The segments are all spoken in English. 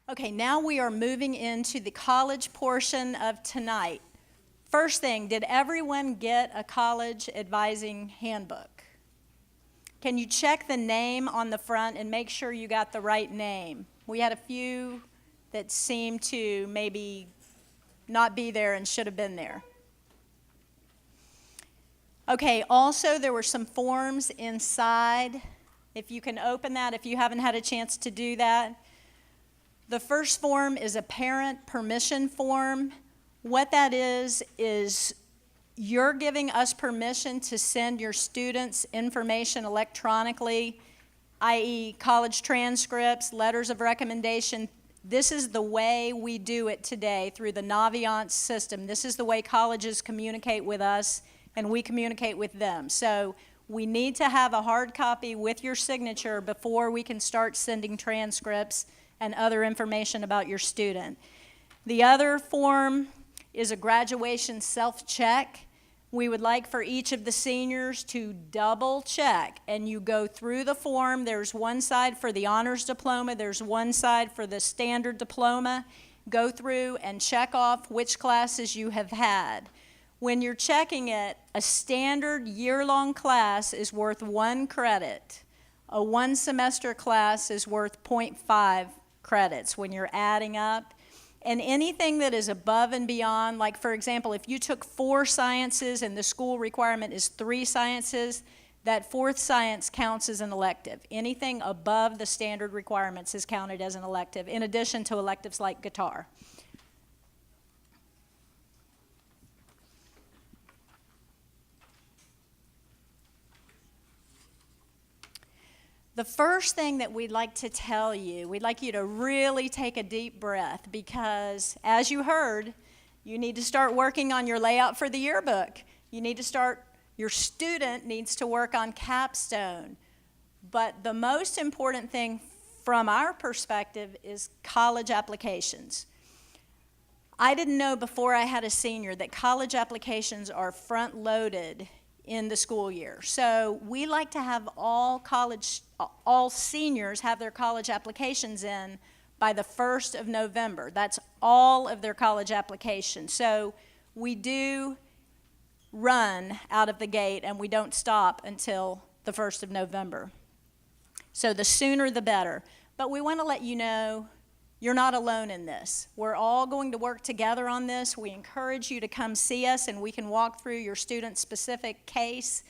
Okay, now we are moving into the college portion of tonight. First thing, did everyone get a college advising handbook? Can you check the name on the front and make sure you got the right name? We had a few that seemed to maybe not be there and should have been there. Okay, also there were some forms inside. If you can open that, if you haven't had a chance to do that. The first form is a parent permission form. What that is you're giving us permission to send your students information electronically, i.e. college transcripts, letters of recommendation. This is the way we do it today through the Naviance system. This is the way colleges communicate with us and we communicate with them. So we need to have a hard copy with your signature before we can start sending transcripts and other information about your student. The other form is a graduation self-check. We would like for each of the seniors to double check, and you go through the form. There's one side for the honors diploma, there's one side for the standard diploma. Go through and check off which classes you have had. When you're checking it, a standard year-long class is worth 1 credit. A one-semester class is worth 0.5 credits when you're adding up. And anything that is above and beyond, like for example, if you took 4 sciences and the school requirement is 3 sciences, that 4th science counts as an elective. Anything above the standard requirements is counted as an elective, in addition to electives like guitar. The first thing that we'd like to tell you, we'd like you to really take a deep breath because, as you heard, you need to start working on your layout for the yearbook. Your student needs to work on capstone. But the most important thing from our perspective is college applications. I didn't know before I had a senior that college applications are front-loaded in the school year. So we like to have all seniors have their college applications in by the 1st of November. That's all of their college applications. So we do run out of the gate and we don't stop until the 1st of November. So the sooner the better. But we want to let you know you're not alone in this. We're all going to work together on this. We encourage you to come see us and we can walk through your student-specific case.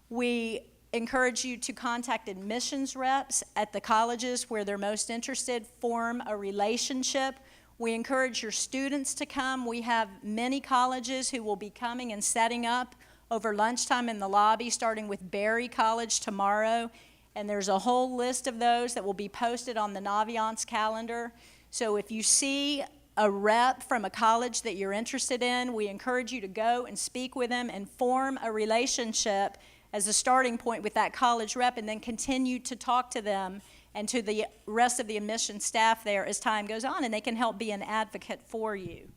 We encourage you to contact admissions reps at the colleges where they're most interested, form a relationship. We encourage your students to come. We have many colleges who will be coming and setting up over lunchtime in the lobby, starting with Berry College tomorrow. And there's a whole list of those that will be posted on the Naviance calendar. So if you see a rep from a college that you're interested in, we encourage you to go and speak with them and form a relationship as a starting point with that college rep, and then continue to talk to them and to the rest of the admissions staff there as time goes on, and they can help be an advocate for you.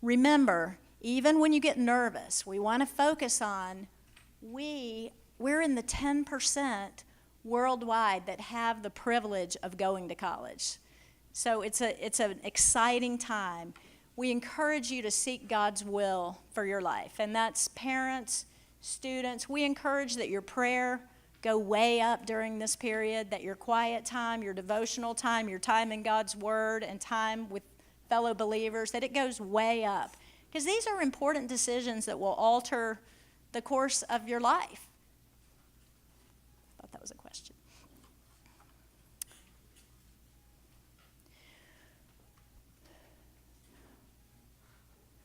Remember, even when you get nervous, we want to focus on we're in the 10% worldwide that have the privilege of going to college. So it's an exciting time. We encourage you to seek God's will for your life, and that's parents, students. We encourage that your prayer go way up during this period, that your quiet time, your devotional time, your time in God's Word, and time with fellow believers, that it goes way up. Because these are important decisions that will alter the course of your life. I thought that was a question.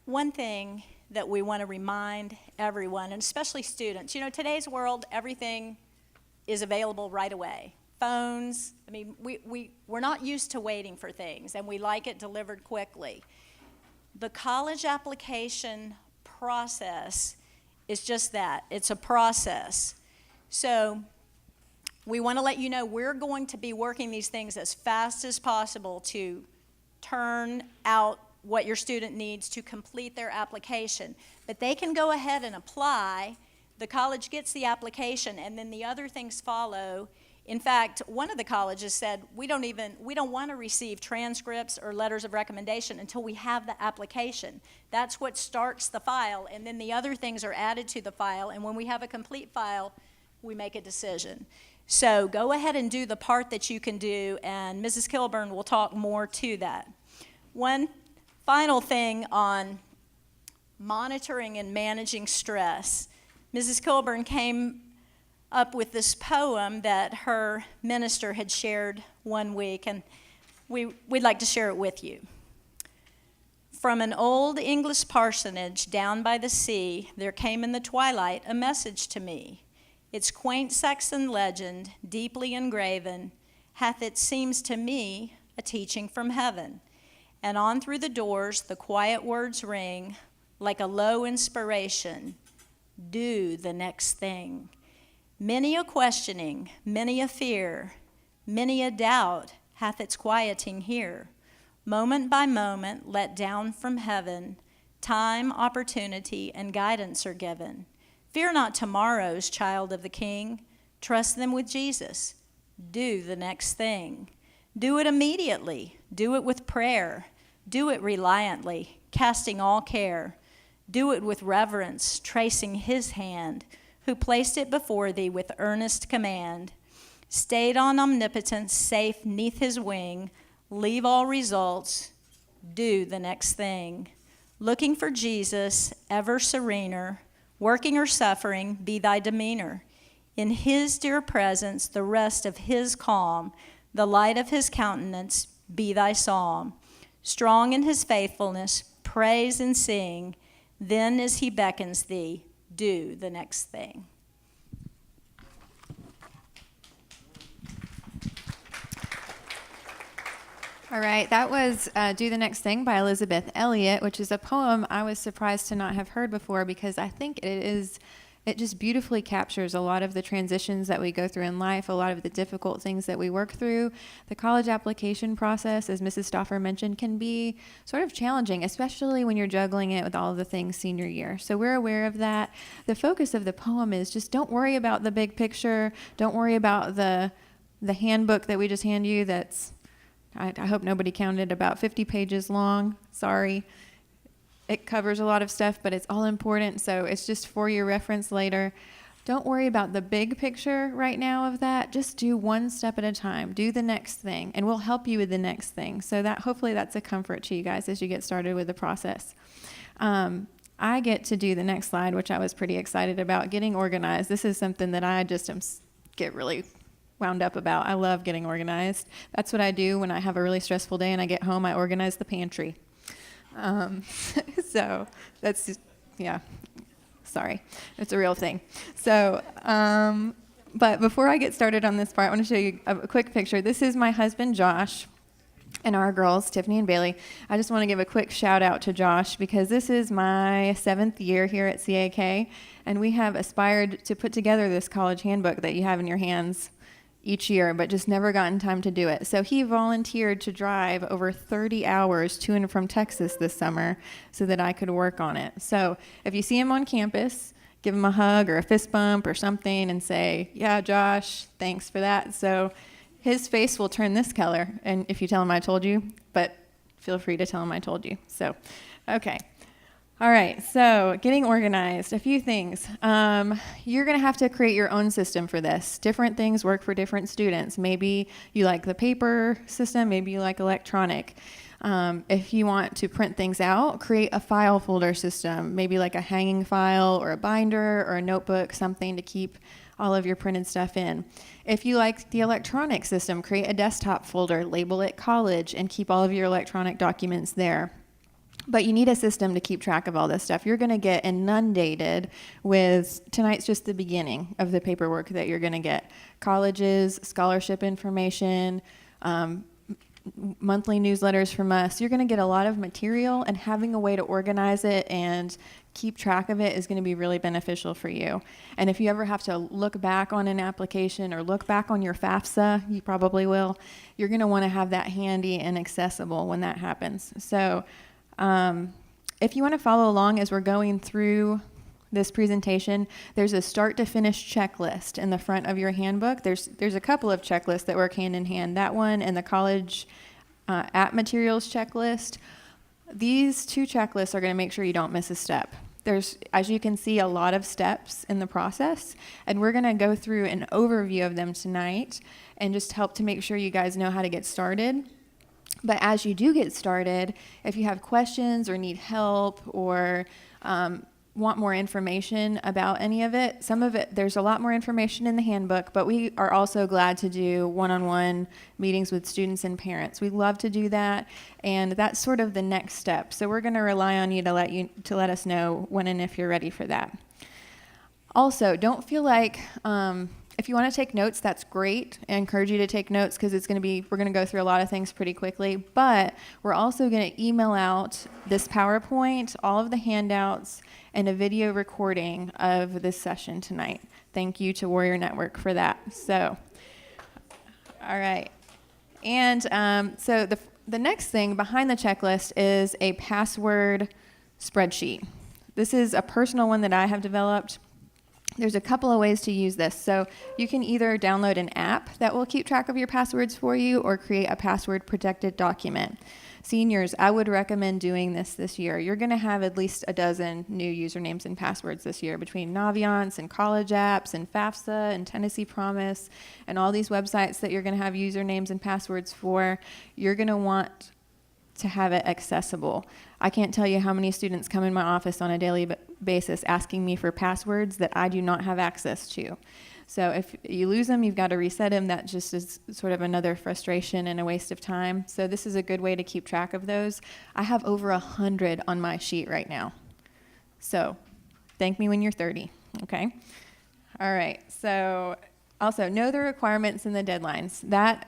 One thing that we want to remind everyone, and especially students, today's world, everything is available right away. Phones, we're not used to waiting for things, and we like it delivered quickly. The college application process is just that. It's a process. So we want to let you know we're going to be working these things as fast as possible to turn out what your student needs to complete their application. But they can go ahead and apply. The college gets the application, and then the other things follow In fact, one of the colleges said, we don't want to receive transcripts or letters of recommendation until we have the application. That's what starts the file, and then the other things are added to the file, and when we have a complete file, we make a decision. So go ahead and do the part that you can do, and Mrs. Kilburn will talk more to that. One final thing on monitoring and managing stress. Mrs. Kilburn came up with this poem that her minister had shared one week, and we'd like to share it with you. From an old English parsonage down by the sea, there came in the twilight a message to me. Its quaint Saxon legend, deeply engraven, hath, it seems to me, a teaching from heaven. And on through the doors the quiet words ring, like a low inspiration, do the next thing. Many a questioning, many a fear, many a doubt hath its quieting here. Moment by moment, let down from heaven, time, opportunity, and guidance are given. Fear not tomorrows, child of the King. Trust them with Jesus. Do the next thing. Do it immediately. Do it with prayer. Do it reliantly, casting all care. Do it with reverence, tracing his hand, who placed it before thee with earnest command. Stayed on omnipotence, safe neath his wing, leave all results, do the next thing. Looking for Jesus, ever serener, working or suffering, be thy demeanor. In his dear presence, the rest of his calm, the light of his countenance, be thy psalm. Strong in his faithfulness, praise and sing, then as he beckons thee, do the next thing. All right, that was Do the Next Thing by Elizabeth Elliot, which is a poem I was surprised to not have heard before because I think it just beautifully captures a lot of the transitions that we go through in life, a lot of the difficult things that we work through. The college application process, as Mrs. Stauffer mentioned, can be sort of challenging, especially when you're juggling it with all of the things senior year. So we're aware of that. The focus of the poem is just don't worry about the big picture. Don't worry about the handbook that we just hand you that's, I hope nobody counted, about 50 pages long. Sorry. It covers a lot of stuff, but it's all important, so it's just for your reference later. Don't worry about the big picture right now of that. Just do one step at a time. Do the next thing, and we'll help you with the next thing. So that hopefully that's a comfort to you guys as you get started with the process. I get to do the next slide, which I was pretty excited about, getting organized. This is something that I just get really wound up about. I love getting organized. That's what I do when I have a really stressful day and I get home. I organize the pantry. So that's just, yeah, sorry, it's a real thing. So, but before I get started on this part, I want to show you a quick picture. This is my husband, Josh, and our girls, Tiffany and Bailey. I just want to give a quick shout out to Josh because this is my 7th year here at CAK, and we have aspired to put together this college handbook that you have in your hands each year, but just never gotten time to do it. So he volunteered to drive over 30 hours to and from Texas this summer so that I could work on it. So if you see him on campus, give him a hug or a fist bump or something and say, yeah, Josh, thanks for that. So his face will turn this color, and if you tell him I told you, but feel free to tell him I told you. So, okay. All right, so getting organized, a few things. You're going to have to create your own system for this. Different things work for different students. Maybe you like the paper system, maybe you like electronic. If you want to print things out, create a file folder system, maybe like a hanging file or a binder or a notebook, something to keep all of your printed stuff in. If you like the electronic system, create a desktop folder, label it college, and keep all of your electronic documents there. But you need a system to keep track of all this stuff. You're going to get inundated with, tonight's just the beginning of the paperwork that you're going to get. Colleges, scholarship information, monthly newsletters from us. You're going to get a lot of material, and having a way to organize it and keep track of it is going to be really beneficial for you. And if you ever have to look back on an application or look back on your FAFSA, you probably will, you're going to want to have that handy and accessible when that happens. So if you want to follow along as we're going through this presentation, there's a start to finish checklist in the front of your handbook. There's a couple of checklists that work hand in hand. That one and the college app materials checklist. These two checklists are going to make sure you don't miss a step. There's, as you can see, a lot of steps in the process, and we're going to go through an overview of them tonight and just help to make sure you guys know how to get started. But as you do get started, if you have questions or need help or want more information about any of it, some of it, there's a lot more information in the handbook, but we are also glad to do one-on-one meetings with students and parents. We love to do that, and that's sort of the next step. So we're going to rely on you to let us know when and if you're ready for that. Also, don't feel like if you want to take notes, that's great. I encourage you to take notes because we're going to go through a lot of things pretty quickly, but we're also going to email out this PowerPoint, all of the handouts, and a video recording of this session tonight. Thank you to Warrior Network for that. So, all right. And so the next thing behind the checklist is a password spreadsheet. This is a personal one that I have developed. There's a couple of ways to use this. So you can either download an app that will keep track of your passwords for you or create a password protected document. Seniors, I would recommend doing this year. You're going to have at least a dozen new usernames and passwords this year between Naviance and college apps and FAFSA and Tennessee Promise and all these websites that you're going to have usernames and passwords for. You're going to want to have it accessible. I can't tell you how many students come in my office on a daily basis asking me for passwords that I do not have access to. So if you lose them, you've got to reset them. That just is sort of another frustration and a waste of time. So this is a good way to keep track of those. I have over 100 on my sheet right now. So thank me when you're 30, okay? All right, so also know the requirements and the deadlines. That,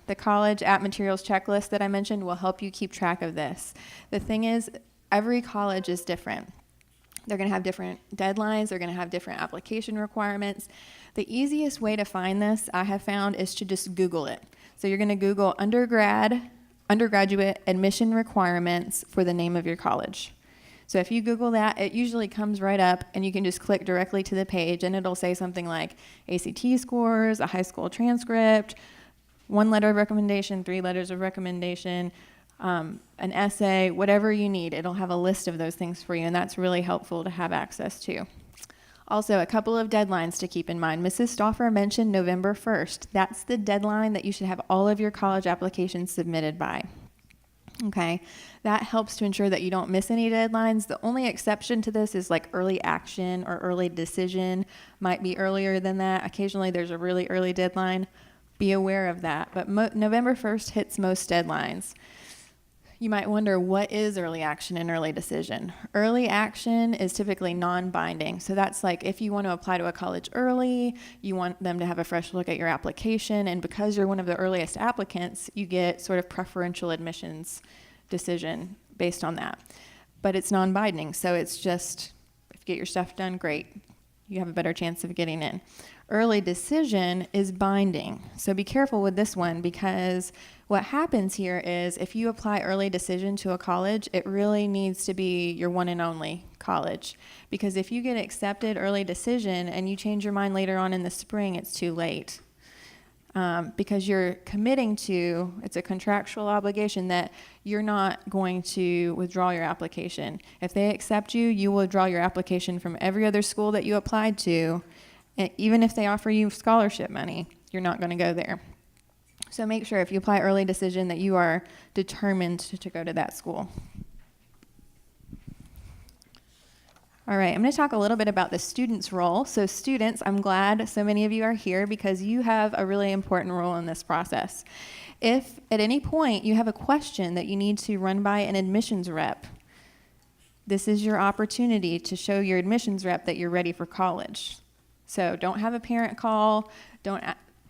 the college app materials checklist that I mentioned will help you keep track of this. The thing is, every college is different. They're going to have different deadlines. They're going to have different application requirements. The easiest way to find this, I have found, is to just Google it. So you're going to Google undergraduate admission requirements for the name of your college. So if you Google that, it usually comes right up, and you can just click directly to the page, and it'll say something like ACT scores, a high school transcript, 1 letter of recommendation, 3 letters of recommendation, an essay, whatever you need. It'll have a list of those things for you, and that's really helpful to have access to. Also, a couple of deadlines to keep in mind. Mrs. Stauffer mentioned November 1st. That's the deadline that you should have all of your college applications submitted by. Okay, that helps to ensure that you don't miss any deadlines. The only exception to this is like early action or early decision might be earlier than that. Occasionally there's a really early deadline. Be aware of that. But November 1st hits most deadlines. You might wonder, what is early action and early decision? Early action is typically non-binding. So that's like if you want to apply to a college early, you want them to have a fresh look at your application, and because you're one of the earliest applicants, you get sort of preferential admissions decision based on that. But it's non-binding, so it's just, if you get your stuff done, great. You have a better chance of getting in. Early decision is binding. So be careful with this one, because what happens here is if you apply early decision to a college, it really needs to be your one and only college. Because if you get accepted early decision and you change your mind later on in the spring, it's too late. Because you're committing to, it's a contractual obligation that you're not going to withdraw your application. If they accept you, you will withdraw your application from every other school that you applied to. And even if they offer you scholarship money, you're not going to go there. So make sure if you apply early decision that you are determined to go to that school. All right, I'm going to talk a little bit about the student's role. So students, I'm glad so many of you are here because you have a really important role in this process. If at any point you have a question that you need to run by an admissions rep, this is your opportunity to show your admissions rep that you're ready for college. So don't have a parent call.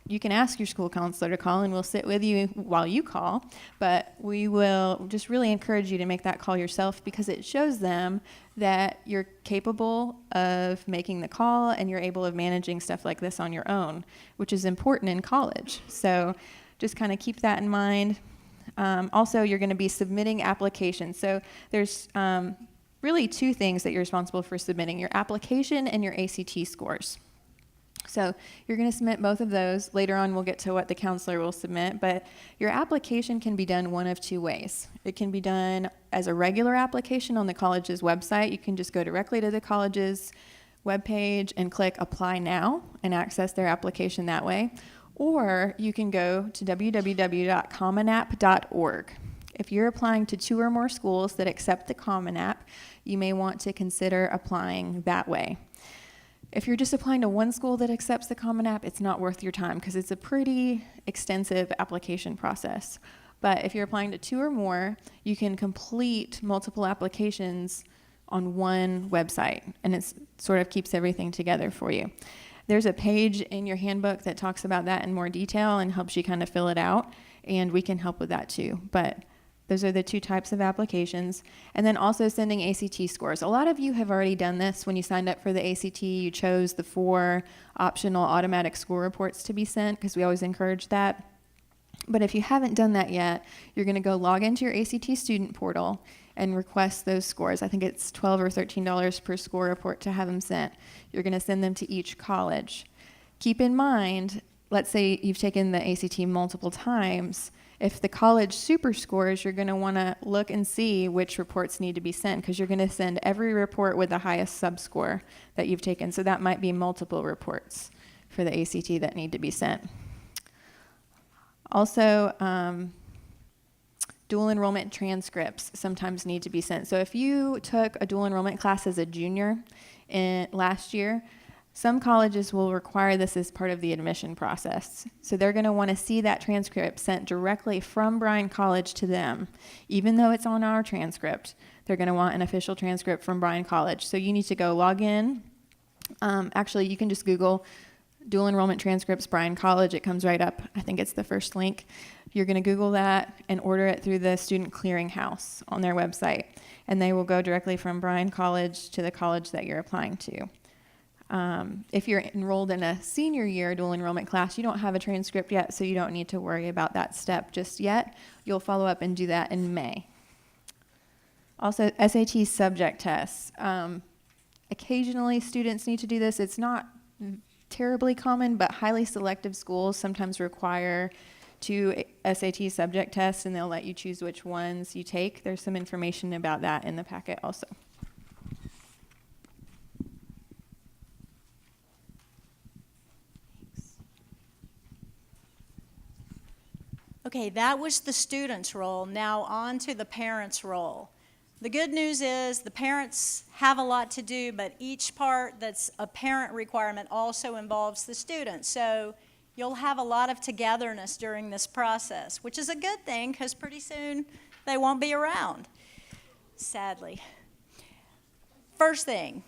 You can ask your school counselor to call, and we'll sit with you while you call, but we will just really encourage you to make that call yourself, because it shows them that you're capable of making the call and you're able of managing stuff like this on your own, which is important in college. So just kind of keep that in mind. Also, you're going to be submitting applications. So there's really two things that you're responsible for submitting: your application and your ACT scores. So you're going to submit both of those. Later on, we'll get to what the counselor will submit, but your application can be done one of two ways. It can be done as a regular application on the college's website. You can just go directly to the college's webpage and click Apply Now and access their application that way. Or you can go to www.commonapp.org. If you're applying to 2 or more schools that accept the Common App, you may want to consider applying that way. If you're just applying to one school that accepts the Common App, it's not worth your time because it's a pretty extensive application process. But if you're applying to 2 or more, you can complete multiple applications on one website, and it sort of keeps everything together for you. There's a page in your handbook that talks about that in more detail and helps you kind of fill it out, and we can help with that too. But those are the 2 types of applications. And then also sending ACT scores. A lot of you have already done this. When you signed up for the ACT, you chose the 4 optional automatic score reports to be sent, because we always encourage that. But if you haven't done that yet, you're going to go log into your ACT student portal and request those scores. I think it's $12 or $13 per score report to have them sent. You're going to send them to each college. Keep in mind, let's say you've taken the ACT multiple times. If the college super scores, you're going to want to look and see which reports need to be sent, because you're going to send every report with the highest subscore that you've taken. So that might be multiple reports for the ACT that need to be sent. Also, dual enrollment transcripts sometimes need to be sent. So if you took a dual enrollment class as a junior last year, some colleges will require this as part of the admission process. So they're going to want to see that transcript sent directly from Bryan College to them. Even though it's on our transcript, they're going to want an official transcript from Bryan College. So you need to go log in. Actually, you can just Google dual enrollment transcripts Bryan College. It comes right up. I think it's the first link. You're going to Google that and order it through the Student Clearinghouse on their website. And they will go directly from Bryan College to the college that you're applying to. If you're enrolled in a senior year dual enrollment class, you don't have a transcript yet, so you don't need to worry about that step just yet. You'll follow up and do that in May. Also, SAT subject tests. Occasionally, students need to do this. It's not terribly common, but highly selective schools sometimes require 2 SAT subject tests, and they'll let you choose which ones you take. There's some information about that in the packet also. Okay, that was the student's role. Now on to the parent's role. The good news is the parents have a lot to do, but each part that's a parent requirement also involves the student. So you'll have a lot of togetherness during this process, which is a good thing because pretty soon they won't be around, sadly. First thing,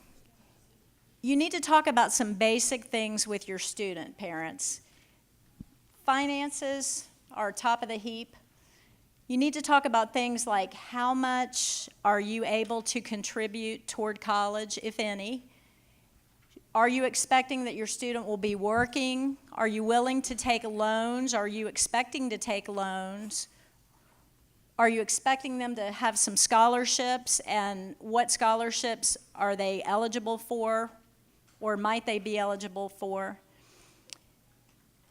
you need to talk about some basic things with your student, parents. Finances are top of the heap. You need to talk about things like how much are you able to contribute toward college, if any? Are you expecting that your student will be working? Are you willing to take loans? Are you expecting to take loans? Are you expecting them to have some scholarships, and what scholarships are they eligible for, or might they be eligible for?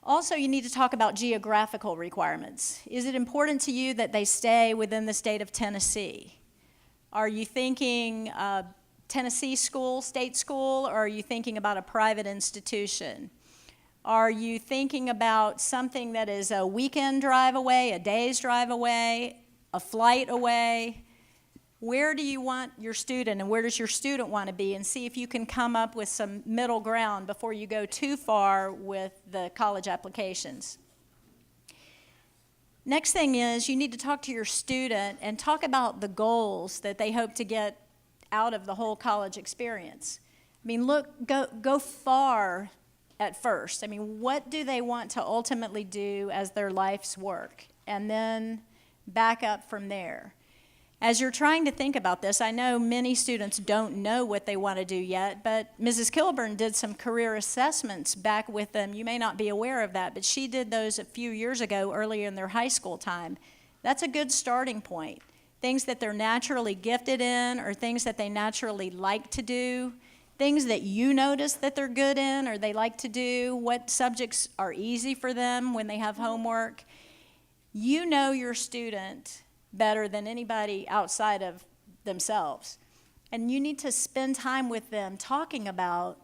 Also, you need to talk about geographical requirements. Is it important to you that they stay within the state of Tennessee? Are you thinking Tennessee school, state school, or are you thinking about a private institution? Are you thinking about something that is a weekend drive away, a day's drive away, a flight away? Where do you want your student, and where does your student want to be, and see if you can come up with some middle ground before you go too far with the college applications. Next thing is you need to talk to your student and talk about the goals that they hope to get out of the whole college experience. I mean, go far at first. I mean, what do they want to ultimately do as their life's work? And then back up from there. As you're trying to think about this, I know many students don't know what they want to do yet, but Mrs. Kilburn did some career assessments back with them. You may not be aware of that, but she did those a few years ago, earlier in their high school time. That's a good starting point. things that they're naturally gifted in or things that they naturally like to do, things that you notice that they're good in or they like to do, what subjects are easy for them when they have homework. You know your student better than anybody outside of themselves. And you need to spend time with them talking about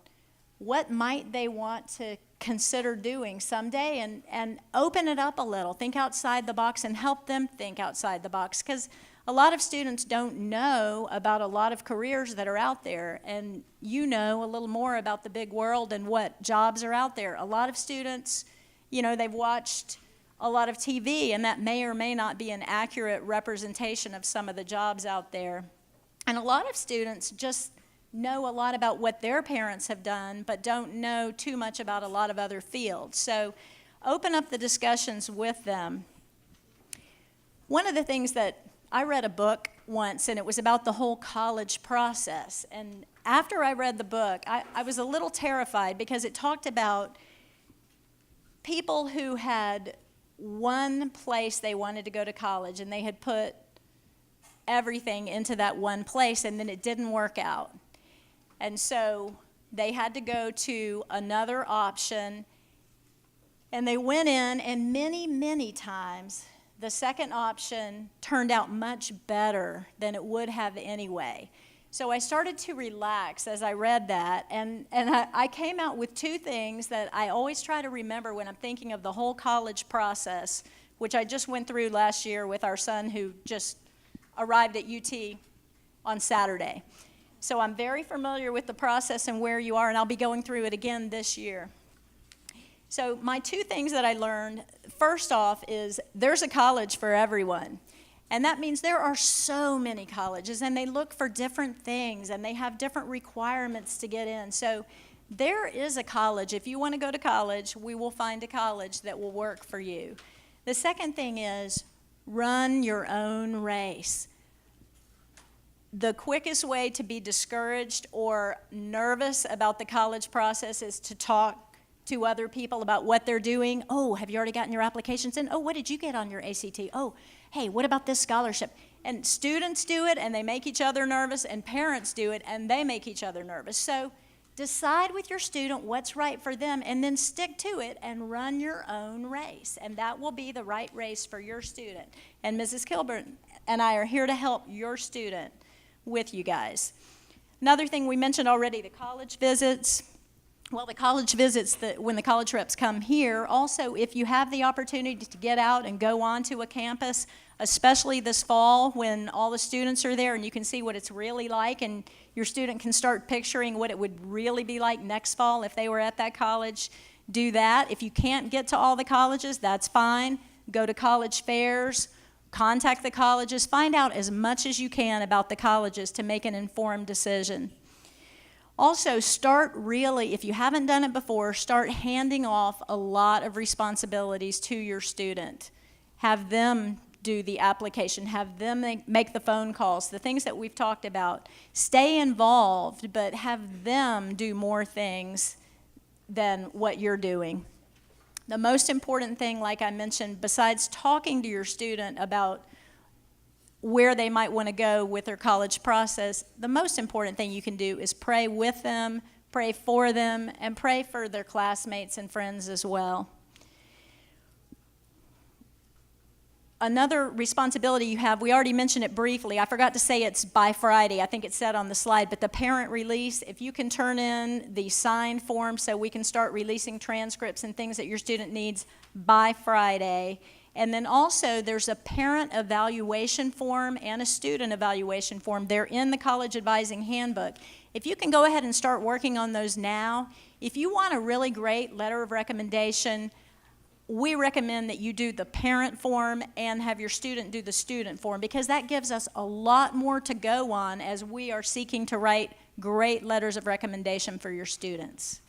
what might they want to consider doing someday, and open it up a little. Think outside the box and help them think outside the box, because a lot of students don't know about a lot of careers that are out there, and you know a little more about the big world and what jobs are out there. A lot of students, they've watched a lot of TV, and that may or may not be an accurate representation of some of the jobs out there. And a lot of students just know a lot about what their parents have done, but don't know too much about a lot of other fields. So open up the discussions with them. One of the things that I read a book once, and it was about the whole college process. And after I read the book, I was a little terrified because it talked about people who had one place they wanted to go to college, and they had put everything into that one place, and then it didn't work out. And so they had to go to another option, and they went in, and many, many times the second option turned out much better than it would have anyway. So I started to relax as I read that, and I came out with two things that I always try to remember when I'm thinking of the whole college process, which I just went through last year with our son who just arrived at UT on Saturday. So I'm very familiar with the process and where you are, and I'll be going through it again this year. So my two things that I learned, first off, is there's a college for everyone. And that means there are so many colleges, and they look for different things, and they have different requirements to get in. So there is a college. If you want to go to college, we will find a college that will work for you. The second thing is run your own race. The quickest way to be discouraged or nervous about the college process is to talk to other people about what they're doing. Oh, have you already gotten your applications in? Oh, what did you get on your ACT? Oh, hey, what about this scholarship? And students do it, and they make each other nervous, and parents do it, and they make each other nervous. So decide with your student what's right for them, and then stick to it and run your own race. And that will be the right race for your student. And Mrs. Kilburn and I are here to help your student with you guys. Another thing we mentioned already, the college visits. Well, the college visits, when the college reps come here, also if you have the opportunity to get out and go on to a campus, especially this fall when all the students are there and you can see what it's really like, and your student can start picturing what it would really be like next fall if they were at that college, do that. If you can't get to all the colleges, that's fine. Go to college fairs. Contact the colleges, find out as much as you can about the colleges to make an informed decision. Also, if you haven't done it before, start handing off a lot of responsibilities to your student. Have them do the application, have them make the phone calls, the things that we've talked about. Stay involved, but have them do more things than what you're doing. The most important thing, like I mentioned, besides talking to your student about where they might want to go with their college process, the most important thing you can do is pray with them, pray for them, and pray for their classmates and friends as well. Another responsibility you have, we already mentioned it briefly. I forgot to say it's by Friday. I think it's said on the slide, but the parent release, if you can turn in the signed form so we can start releasing transcripts and things that your student needs by Friday. And then also there's a parent evaluation form and a student evaluation form. They're in the college advising handbook. If you can go ahead and start working on those now, if you want a really great letter of recommendation, we recommend that you do the parent form and have your student do the student form, because that gives us a lot more to go on as we are seeking to write great letters of recommendation for your students.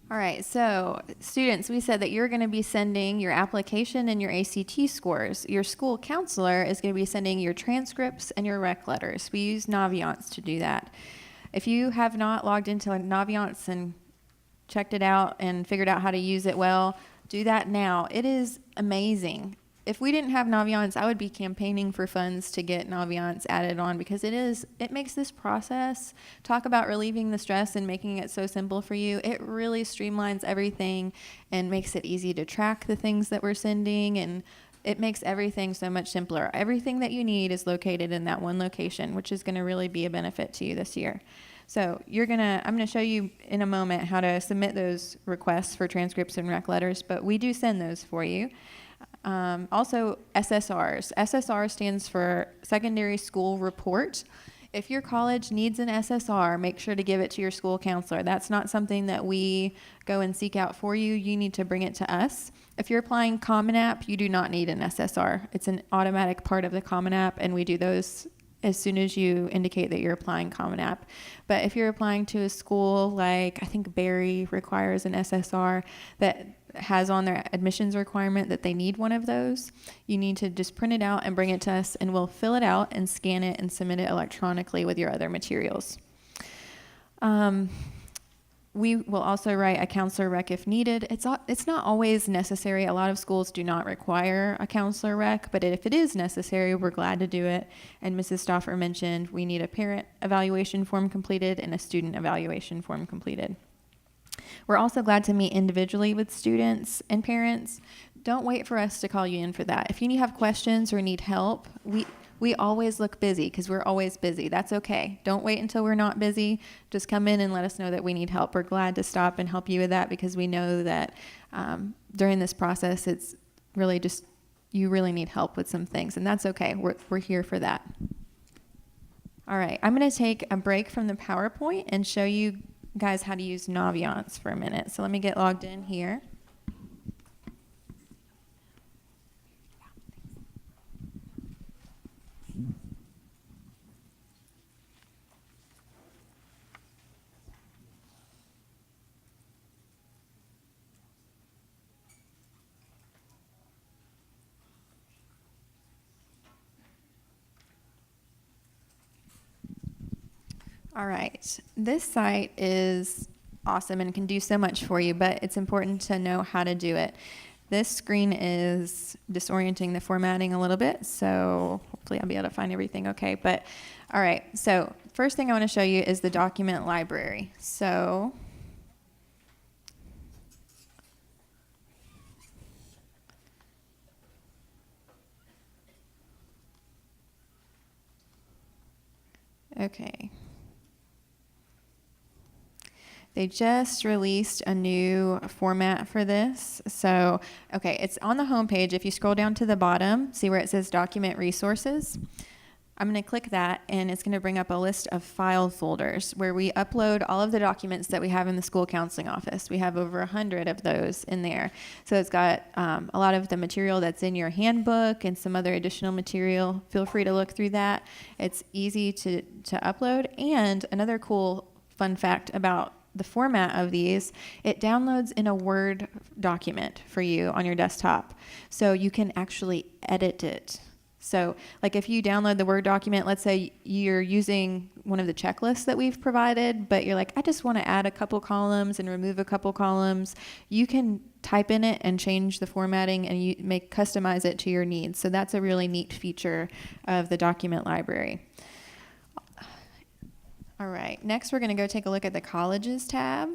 All right, so students, we said that you're going to be sending your application and your ACT scores. Your school counselor is going to be sending your transcripts and your rec letters. We use Naviance to do that. If you have not logged into Naviance and checked it out and figured out how to use it well, do that now. It is amazing. If we didn't have Naviance, I would be campaigning for funds to get Naviance added on, because it makes this process, talk about relieving the stress and making it so simple for you. It really streamlines everything and makes it easy to track the things that we're sending, and it makes everything so much simpler. Everything that you need is located in that one location, which is going to really be a benefit to you this year. So I'm going to show you in a moment how to submit those requests for transcripts and rec letters, but we do send those for you. Also, SSRs. SSR stands for Secondary School Report. If your college needs an SSR, make sure to give it to your school counselor. That's not something that we go and seek out for you. You need to bring it to us. If you're applying Common App, you do not need an SSR. It's an automatic part of the Common App, and we do those as soon as you indicate that you're applying Common App. But if you're applying to a school like, I think Berry requires an SSR that has on their admissions requirement that they need one of those, you need to just print it out and bring it to us, and we'll fill it out and scan it and submit it electronically with your other materials. We will also write a counselor rec if needed. It's not always necessary. A lot of schools do not require a counselor rec, but if it is necessary, we're glad to do it. And Mrs. Stauffer mentioned we need a parent evaluation form completed and a student evaluation form completed. We're also glad to meet individually with students and parents. Don't wait for us to call you in for that. If you have questions or need help, we always look busy because we're always busy. That's okay. Don't wait until we're not busy. Just come in and let us know that we need help. We're glad to stop and help you with that, because we know that during this process, it's really just, you really need help with some things, and that's okay. We're here for that. All right, I'm going to take a break from the PowerPoint and show you guys how to use Naviance for a minute. So let me get logged in here. All right, this site is awesome and can do so much for you, but it's important to know how to do it. This screen is disorienting the formatting a little bit, so hopefully I'll be able to find everything okay. But all right, so first thing I want to show you is the document library. So okay. They just released a new format for this. So, okay, it's on the home page. If you scroll down to the bottom, see where it says Document Resources? I'm going to click that, and it's going to bring up a list of file folders where we upload all of the documents that we have in the school counseling office. We have over 100 of those in there. So it's got a lot of the material that's in your handbook and some other additional material. Feel free to look through that. It's easy to upload. And another cool fun fact about the format of these, it downloads in a Word document for you on your desktop. So you can actually edit it. So like if you download the Word document, let's say you're using one of the checklists that we've provided, but you're like, I just want to add a couple columns and remove a couple columns. You can type in it and change the formatting, and you customize it to your needs. So that's a really neat feature of the document library. All right, next we're going to go take a look at the Colleges tab.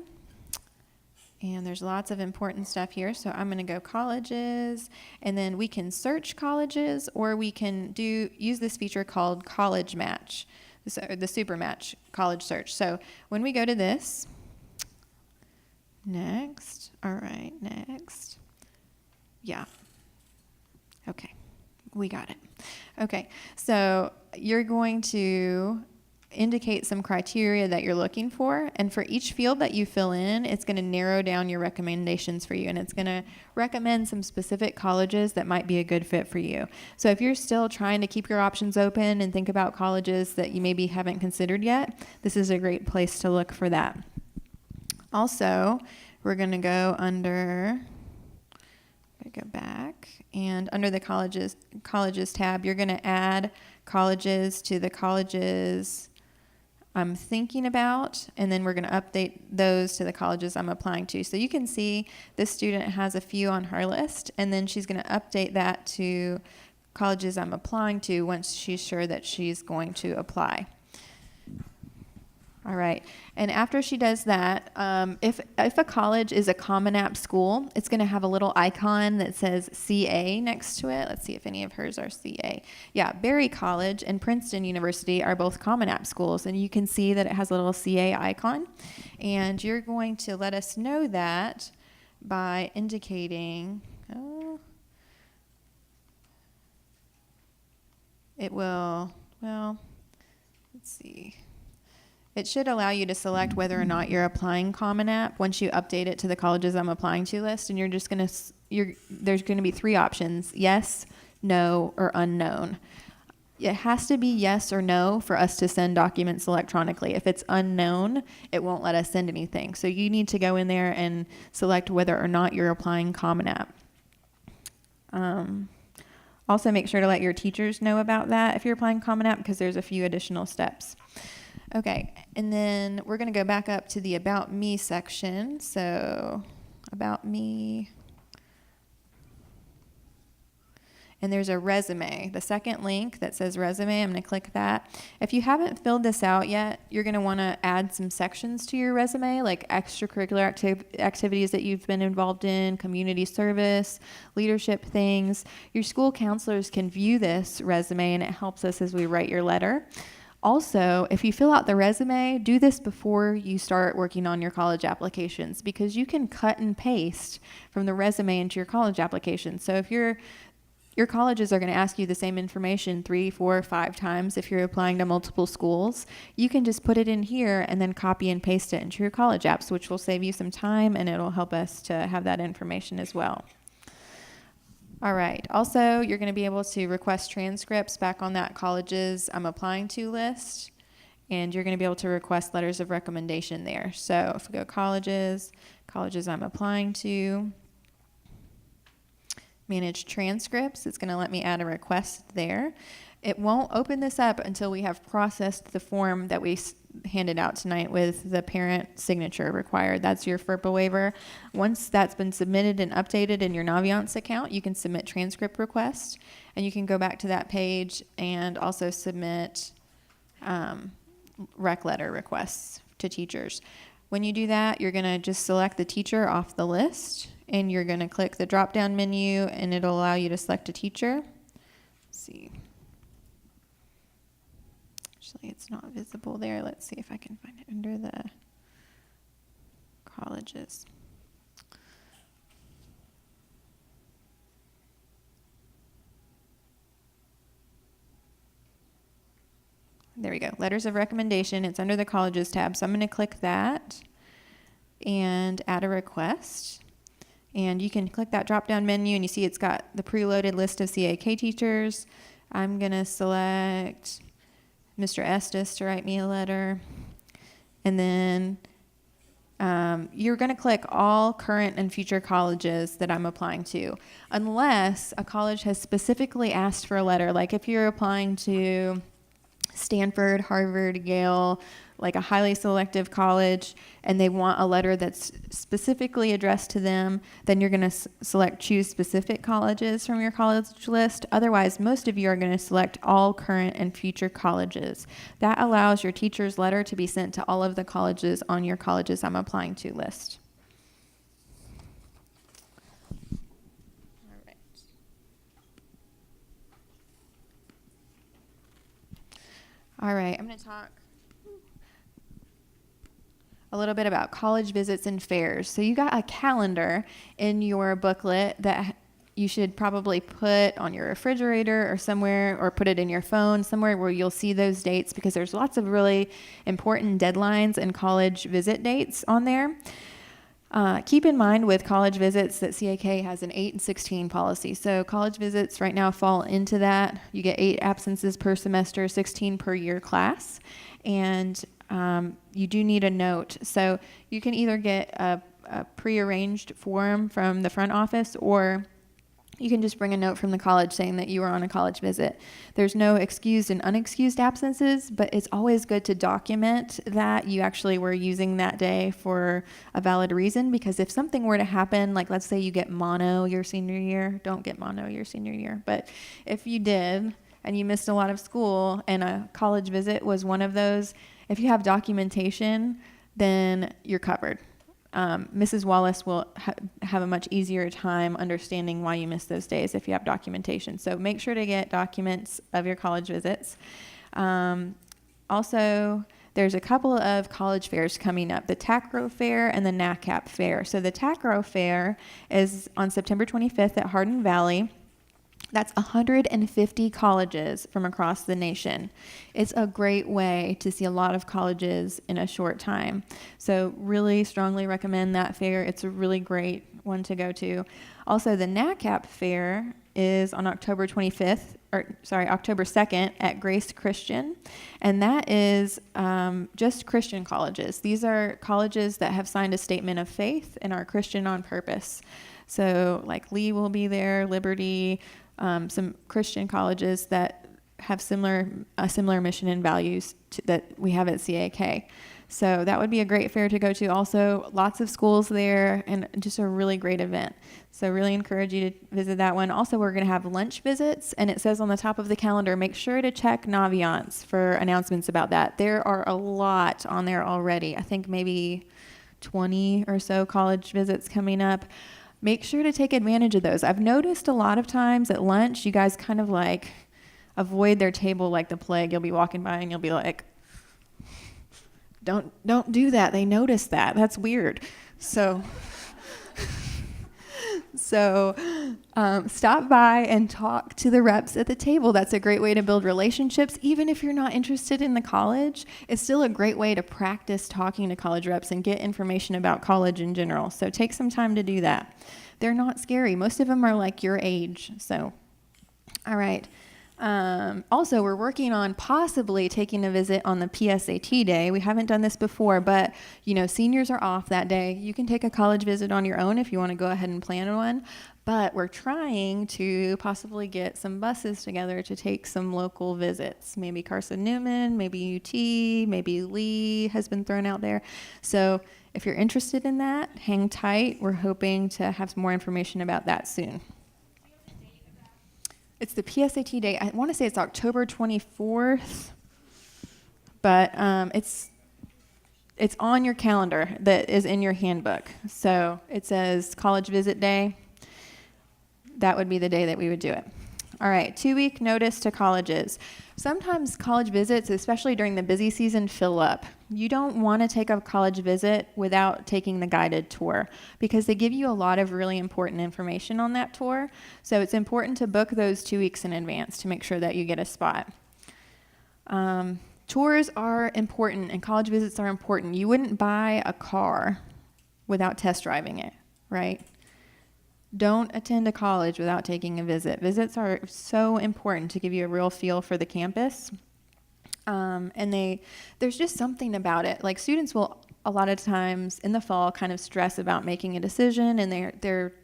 And there's lots of important stuff here. So I'm going to go Colleges, and then we can search colleges, or we can use this feature called College Match, the Super Match College Search. So when we go to this, next, all right, next. Yeah. Okay, we got it. Okay, so you're going to indicate some criteria that you're looking for, and for each field that you fill in, it's going to narrow down your recommendations for you, and it's going to recommend some specific colleges that might be a good fit for you. So if you're still trying to keep your options open and think about colleges that you maybe haven't considered yet, this is a great place to look for that. Also, we're going to go under, go back, and under the colleges tab, you're going to add colleges to the colleges I'm thinking about, and then we're going to update those to the colleges I'm applying to. So you can see this student has a few on her list, and then she's going to update that to colleges I'm applying to once she's sure that she's going to apply. All right, and after she does that, if a college is a Common App school, it's going to have a little icon that says CA next to it. Let's see if any of hers are CA. Yeah, Berry College and Princeton University are both Common App schools, and you can see that it has a little CA icon. And you're going to let us know that by indicating, it will, well, let's see. It should allow you to select whether or not you're applying Common App once you update it to the colleges I'm applying to list, and you're just going to, there's going to be 3 options: yes, no, or unknown. It has to be yes or no for us to send documents electronically. If it's unknown, it won't let us send anything. So you need to go in there and select whether or not you're applying Common App. Also, make sure to let your teachers know about that if you're applying Common App, because there's a few additional steps. Okay, and then we're going to go back up to the About Me section. So, About Me. And there's a resume. The second link that says resume, I'm going to click that. If you haven't filled this out yet, you're going to want to add some sections to your resume, like extracurricular activities that you've been involved in, community service, leadership things. Your school counselors can view this resume, and it helps us as we write your letter. Also, if you fill out the resume, do this before you start working on your college applications, because you can cut and paste from the resume into your college application. So if your colleges are going to ask you the same information 3, 4, 5 times if you're applying to multiple schools, you can just put it in here and then copy and paste it into your college apps, which will save you some time, and it'll help us to have that information as well. All right. Also, you're going to be able to request transcripts back on that colleges I'm applying to list, and you're going to be able to request letters of recommendation there. So if we go colleges I'm applying to, manage transcripts, it's going to let me add a request there. It won't open this up until we have processed the form that we handed out tonight with the parent signature required. That's your FERPA waiver. Once that's been submitted and updated in your Naviance account, you can submit transcript requests, and you can go back to that page and also submit rec letter requests to teachers. When you do that, you're going to just select the teacher off the list, and you're going to click the drop-down menu, and it'll allow you to select a teacher. Let's see. Actually, it's not visible there. Let's see if I can find it under the colleges. There we go. Letters of recommendation. It's under the colleges tab. So I'm going to click that and add a request. And you can click that drop-down menu, and you see it's got the preloaded list of CAK teachers. I'm going to select Mr. Estes to write me a letter. And then you're going to click all current and future colleges that I'm applying to, unless a college has specifically asked for a letter. Like if you're applying to Stanford, Harvard, Yale, like a highly selective college, and they want a letter that's specifically addressed to them, then you're going to choose specific colleges from your college list. Otherwise, most of you are going to select all current and future colleges. That allows your teacher's letter to be sent to all of the colleges on your colleges I'm applying to list. All right. All right, I'm going to talk a little bit about college visits and fairs. So you got a calendar in your booklet that you should probably put on your refrigerator or somewhere, or put it in your phone somewhere where you'll see those dates, because there's lots of really important deadlines and college visit dates on there. Keep in mind with college visits that CAK has an 8 and 16 policy. So college visits right now fall into that. You get 8 absences per semester, 16 per year class. And you do need a note. So you can either get a prearranged form from the front office, or You can just bring a note from the college saying that you were on a college visit. There's no excused and unexcused absences, but it's always good to document that you actually were using that day for a valid reason, because if something were to happen, like let's say you get mono your senior year, don't get mono your senior year, but if you did and you missed a lot of school and a college visit was one of those, if you have documentation, then you're covered. Mrs. Wallace will have a much easier time understanding why you missed those days if you have documentation. So make sure to get documents of your college visits. Also, there's a couple of college fairs coming up, the TACRO Fair and the NACAP Fair. So the TACRO Fair is on September 25th at Hardin Valley. That's 150 colleges from across the nation. It's a great way to see a lot of colleges in a short time. So really strongly recommend that fair. It's a really great one to go to. Also, the NACAP Fair is on October 2nd at Grace Christian. And that is just Christian colleges. These are colleges that have signed a statement of faith and are Christian on purpose. So like Lee will be there, Liberty, some Christian colleges that have a similar mission and values that we have at CAK. So that would be a great fair to go to. Also, lots of schools there and just a really great event. So really encourage you to visit that one. Also, we're going to have lunch visits, and it says on the top of the calendar, make sure to check Naviance for announcements about that. There are a lot on there already. I think maybe 20 or so college visits coming up. Make sure to take advantage of those. I've noticed a lot of times at lunch, you guys kind of like avoid their table like the plague. You'll be walking by and you'll be like, don't do that. They notice that. That's weird. So stop by and talk to the reps at the table. That's a great way to build relationships. Even if you're not interested in the college, it's still a great way to practice talking to college reps and get information about college in general. So take some time to do that. They're not scary. Most of them are like your age. So, all right. Also, we're working on possibly taking a visit on the PSAT day. We haven't done this before, but seniors are off that day. You can take a college visit on your own if you want to go ahead and plan one. But we're trying to possibly get some buses together to take some local visits. Maybe Carson Newman, maybe UT, maybe Lee has been thrown out there. So if you're interested in that, hang tight. We're hoping to have some more information about that soon. It's the PSAT day. I want to say it's October 24th, but it's on your calendar that is in your handbook. So it says college visit day. That would be the day that we would do it. All right, 2-week notice to colleges. Sometimes college visits, especially during the busy season, fill up. You don't want to take a college visit without taking the guided tour because they give you a lot of really important information on that tour. So it's important to book those 2 weeks in advance to make sure that you get a spot. Tours are important and college visits are important. You wouldn't buy a car without test driving it, right? Don't attend a college without taking a visit. Visits are so important to give you a real feel for the campus. And there's just something about it. Like students will a lot of times in the fall kind of stress about making a decision and they're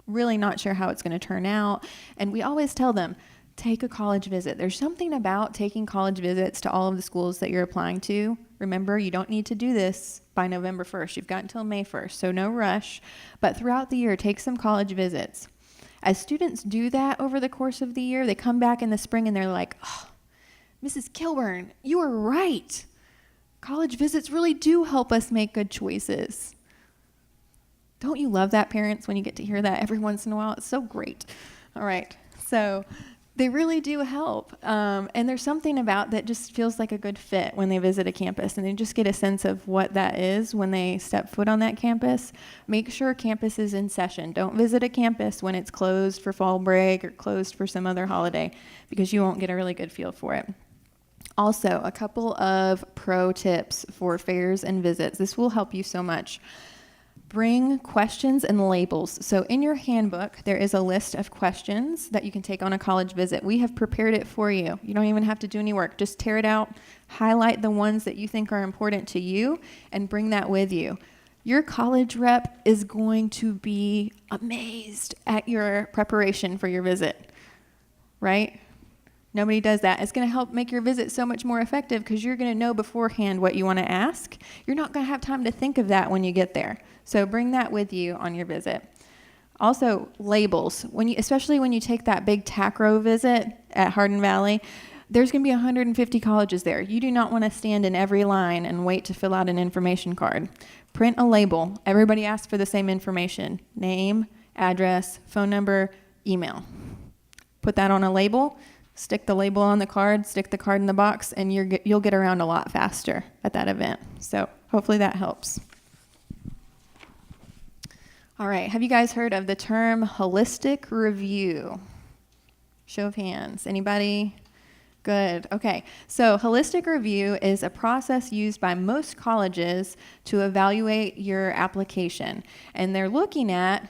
really not sure how it's going to turn out. And we always tell them, take a college visit. There's something about taking college visits to all of the schools that you're applying to. Remember, you don't need to do this by November 1st. You've got until May 1st, so no rush. But throughout the year, take some college visits. As students do that over the course of the year, they come back in the spring and they're like, oh, Mrs. Kilburn, you were right. College visits really do help us make good choices. Don't you love that, parents, when you get to hear that every once in a while? It's so great. All right, so they really do help. And there's something about that just feels like a good fit when they visit a campus and they just get a sense of what that is when they step foot on that campus. Make sure campus is in session. Don't visit a campus when it's closed for fall break or closed for some other holiday because you won't get a really good feel for it. Also, a couple of pro tips for fairs and visits. This will help you so much. Bring questions and labels. So in your handbook, there is a list of questions that you can take on a college visit. We have prepared it for you. You don't even have to do any work. Just tear it out, highlight the ones that you think are important to you, and bring that with you. Your college rep is going to be amazed at your preparation for your visit, right? Nobody does that. It's going to help make your visit so much more effective because you're going to know beforehand what you want to ask. You're not going to have time to think of that when you get there. So bring that with you on your visit. Also, labels. Especially when you take that big TACRO visit at Hardin Valley, there's going to be 150 colleges there. You do not want to stand in every line and wait to fill out an information card. Print a label. Everybody asks for the same information: name, address, phone number, email. Put that on a label, stick the label on the card, stick the card in the box, and you'll get around a lot faster at that event. So hopefully that helps. All right, have you guys heard of the term holistic review? Show of hands. Anybody? Good. Okay. So holistic review is a process used by most colleges to evaluate your application. And they're looking at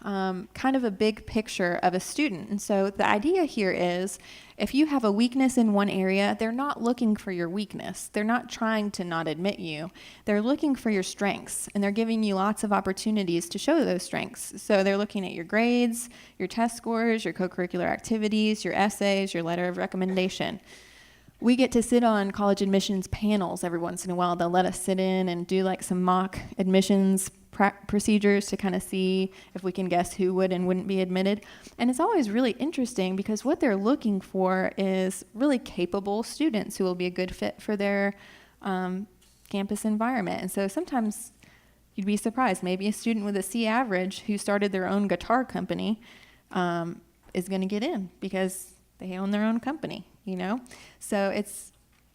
kind of a big picture of a student. And so the idea here is if you have a weakness in one area, they're not looking for your weakness. They're not trying to not admit you. They're looking for your strengths, and they're giving you lots of opportunities to show those strengths. So they're looking at your grades, your test scores, your co-curricular activities, your essays, your letter of recommendation. We get to sit on college admissions panels every once in a while. They'll let us sit in and do like some mock admissions procedures to kind of see if we can guess who would and wouldn't be admitted. And it's always really interesting because what they're looking for is really capable students who will be a good fit for their campus environment. And so sometimes you'd be surprised. Maybe a student with a C average who started their own guitar company is going to get in because they own their own company, you know? So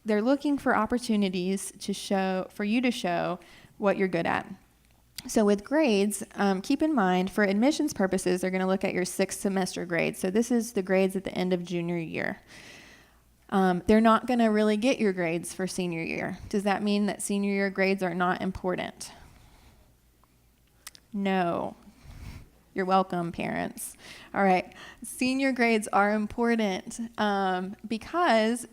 they're looking for opportunities for you to show what you're good at. So with grades, keep in mind, for admissions purposes, they're going to look at your 6th semester grades. So this is the grades at the end of junior year. They're not going to really get your grades for senior year. Does that mean that senior year grades are not important? No. You're welcome, parents. All right. Senior grades are important because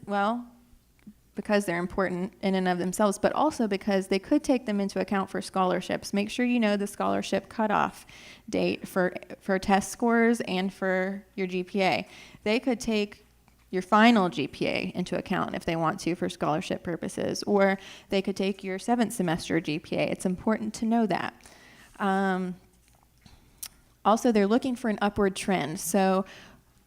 they're important in and of themselves, but also because they could take them into account for scholarships. Make sure you know the scholarship cutoff date for test scores and for your GPA. They could take your final GPA into account if they want to for scholarship purposes, or they could take your 7th semester GPA. It's important to know that. Also, they're looking for an upward trend. So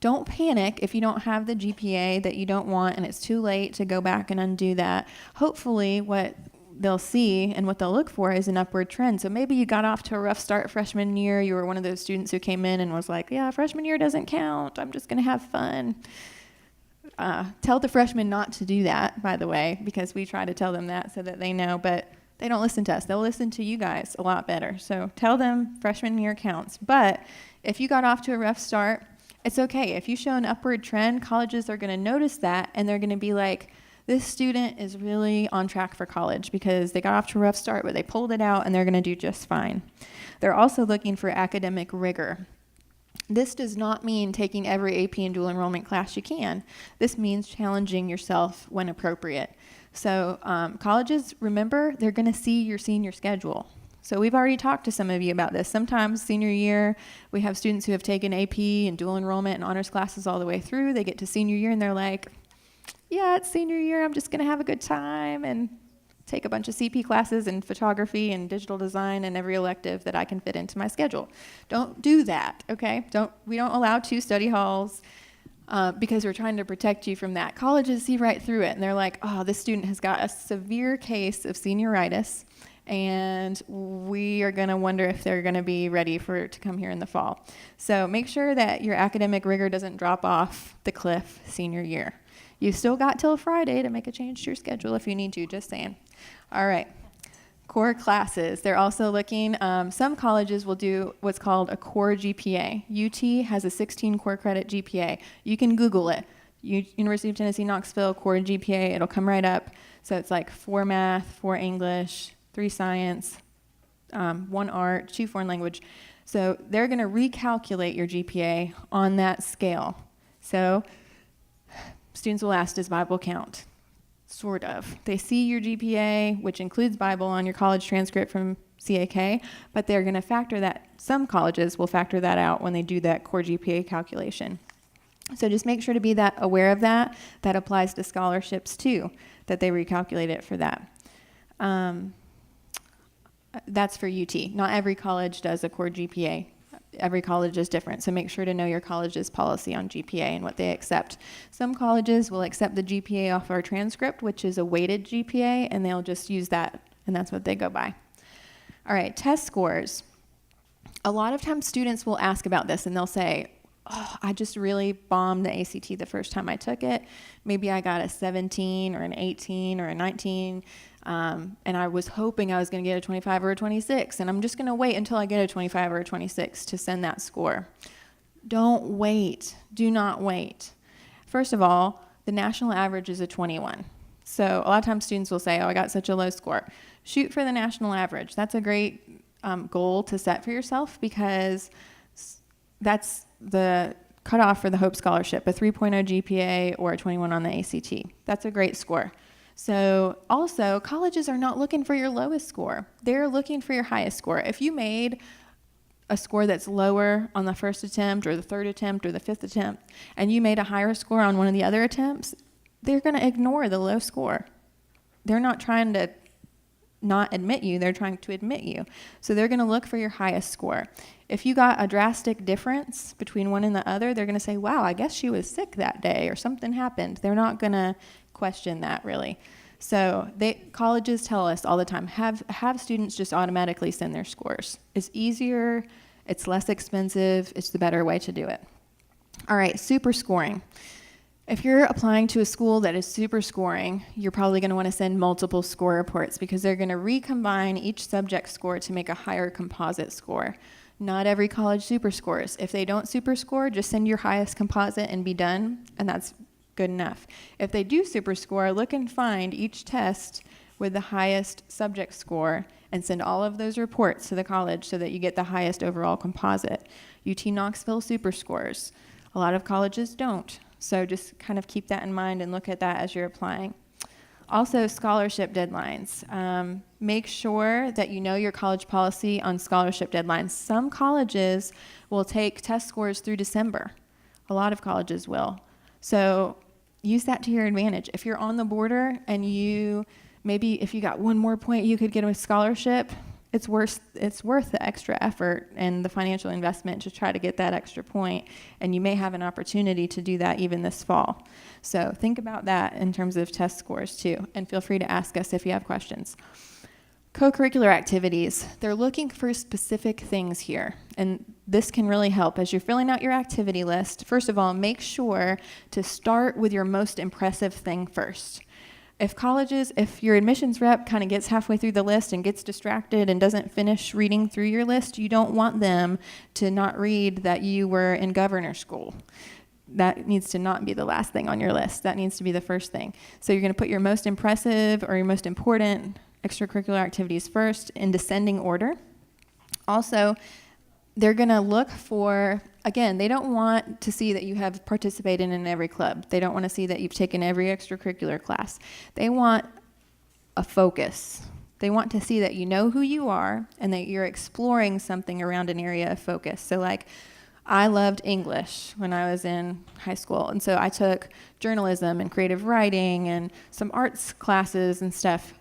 don't panic if you don't have the GPA that you don't want and it's too late to go back and undo that. Hopefully what they'll see and what they'll look for is an upward trend. So maybe you got off to a rough start freshman year. You were one of those students who came in and was like, yeah, freshman year doesn't count. I'm just going to have fun. Tell the freshmen not to do that, by the way, because we try to tell them that so that they know, but they don't listen to us. They'll listen to you guys a lot better. So tell them freshman year counts. But if you got off to a rough start, it's okay. If you show an upward trend, colleges are going to notice that, and they're going to be like, this student is really on track for college because they got off to a rough start, but they pulled it out, and they're going to do just fine. They're also looking for academic rigor. This does not mean taking every AP and dual enrollment class you can. This means challenging yourself when appropriate. So colleges, remember, they're going to see your senior schedule. So we've already talked to some of you about this. Sometimes senior year, we have students who have taken AP and dual enrollment and honors classes all the way through. They get to senior year and they're like, yeah, it's senior year. I'm just going to have a good time and take a bunch of CP classes and photography and digital design and every elective that I can fit into my schedule. Don't do that, okay? We don't allow 2 study halls because we're trying to protect you from that. Colleges see right through it, and they're like, oh, this student has got a severe case of senioritis, and we are going to wonder if they're going to be ready to come here in the fall. So make sure that your academic rigor doesn't drop off the cliff senior year. You've still got till Friday to make a change to your schedule if you need to, just saying. All right. Core classes. They're also looking, some colleges will do what's called a core GPA. UT has a 16 core credit GPA. You can Google it. University of Tennessee, Knoxville, core GPA. It'll come right up. So it's like 4 math, 4 English, 3 science, 1 art, 2 foreign language. So they're going to recalculate your GPA on that scale. So students will ask, does Bible count? Sort of. They see your GPA, which includes Bible, on your college transcript from CAK, but they're going to factor that, some colleges will factor that out when they do that core GPA calculation. So just make sure to be aware of that. That applies to scholarships too, that they recalculate it for that. That's for UT. Not every college does a core GPA. Every college is different, so make sure to know your college's policy on GPA and what they accept. Some colleges will accept the GPA off our transcript, which is a weighted GPA, and they'll just use that, and that's what they go by. All right, test scores. A lot of times students will ask about this, and they'll say, oh, I just really bombed the ACT the first time I took it. Maybe I got a 17 or an 18 or a 19, and I was hoping I was going to get a 25 or a 26, and I'm just going to wait until I get a 25 or a 26 to send that score. Don't wait. Do not wait. First of all, the national average is a 21. So a lot of times students will say, oh, I got such a low score. Shoot for the national average. That's a great goal to set for yourself, because that's the cutoff for the Hope Scholarship, a 3.0 GPA or a 21 on the ACT. That's a great score. So also, colleges are not looking for your lowest score. They're looking for your highest score. If you made a score that's lower on the first attempt or the third attempt or the fifth attempt, and you made a higher score on one of the other attempts, they're going to ignore the low score. They're not trying to not admit you, they're trying to admit you. So they're going to look for your highest score. If you got a drastic difference between one and the other, they're going to say, wow, I guess she was sick that day or something happened. They're not going to question that really. So colleges tell us all the time, have students just automatically send their scores. It's easier, it's less expensive, it's the better way to do it. All right, super scoring. If you're applying to a school that is super scoring, you're probably going to want to send multiple score reports, because they're going to recombine each subject score to make a higher composite score. Not every college super scores. If they don't super score, just send your highest composite and be done, and that's good enough. If they do super score, look and find each test with the highest subject score and send all of those reports to the college so that you get the highest overall composite. UT Knoxville super scores. A lot of colleges don't. So just kind of keep that in mind and look at that as you're applying. Also, scholarship deadlines. Make sure that you know your college policy on scholarship deadlines. Some colleges will take test scores through December. A lot of colleges will. So use that to your advantage. If you're on the border and maybe if you got one more point you could get a scholarship, it's worth the extra effort and the financial investment to try to get that extra point, and you may have an opportunity to do that even this fall. So think about that in terms of test scores too, and feel free to ask us if you have questions. Co-curricular activities, they're looking for specific things here, and this can really help. As you're filling out your activity list, first of all, make sure to start with your most impressive thing first. If your admissions rep kind of gets halfway through the list and gets distracted and doesn't finish reading through your list, you don't want them to not read that you were in governor school. That needs to not be the last thing on your list. That needs to be the first thing. So you're going to put your most impressive or your most important extracurricular activities first in descending order. Also, they're going to look for, again, they don't want to see that you have participated in every club. They don't want to see that you've taken every extracurricular class. They want a focus. They want to see that you know who you are and that you're exploring something around an area of focus. So like, I loved English when I was in high school, and so I took journalism and creative writing and some arts classes and stuff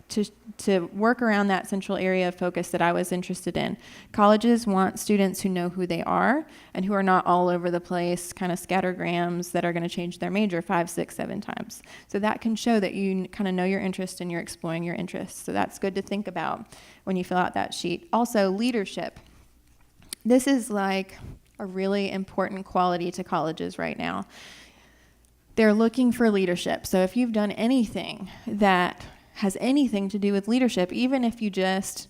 to work around that central area of focus that I was interested in. Colleges want students who know who they are and who are not all over the place, kind of scattergrams that are going to change their major 5, 6, 7 times. So that can show that you kind of know your interest and you're exploring your interests. So that's good to think about when you fill out that sheet. Also, leadership. This is like a really important quality to colleges right now. They're looking for leadership. So if you've done anything that has anything to do with leadership, even if you just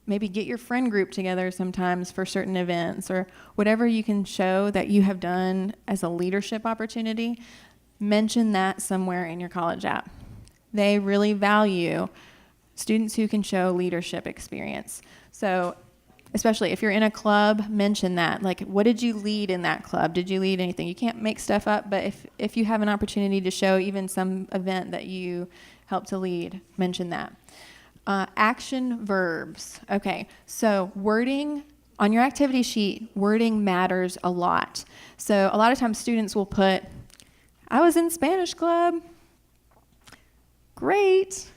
maybe get your friend group together sometimes for certain events or whatever you can show that you have done as a leadership opportunity, mention that somewhere in your college app. They really value students who can show leadership experience. So especially if you're in a club, mention that. Like, what did you lead in that club? Did you lead anything? You can't make stuff up, but if you have an opportunity to show even some event that you helped to lead, mention that. Action verbs. Okay, so wording on your activity sheet, wording matters a lot. So a lot of times students will put, I was in Spanish club. Great.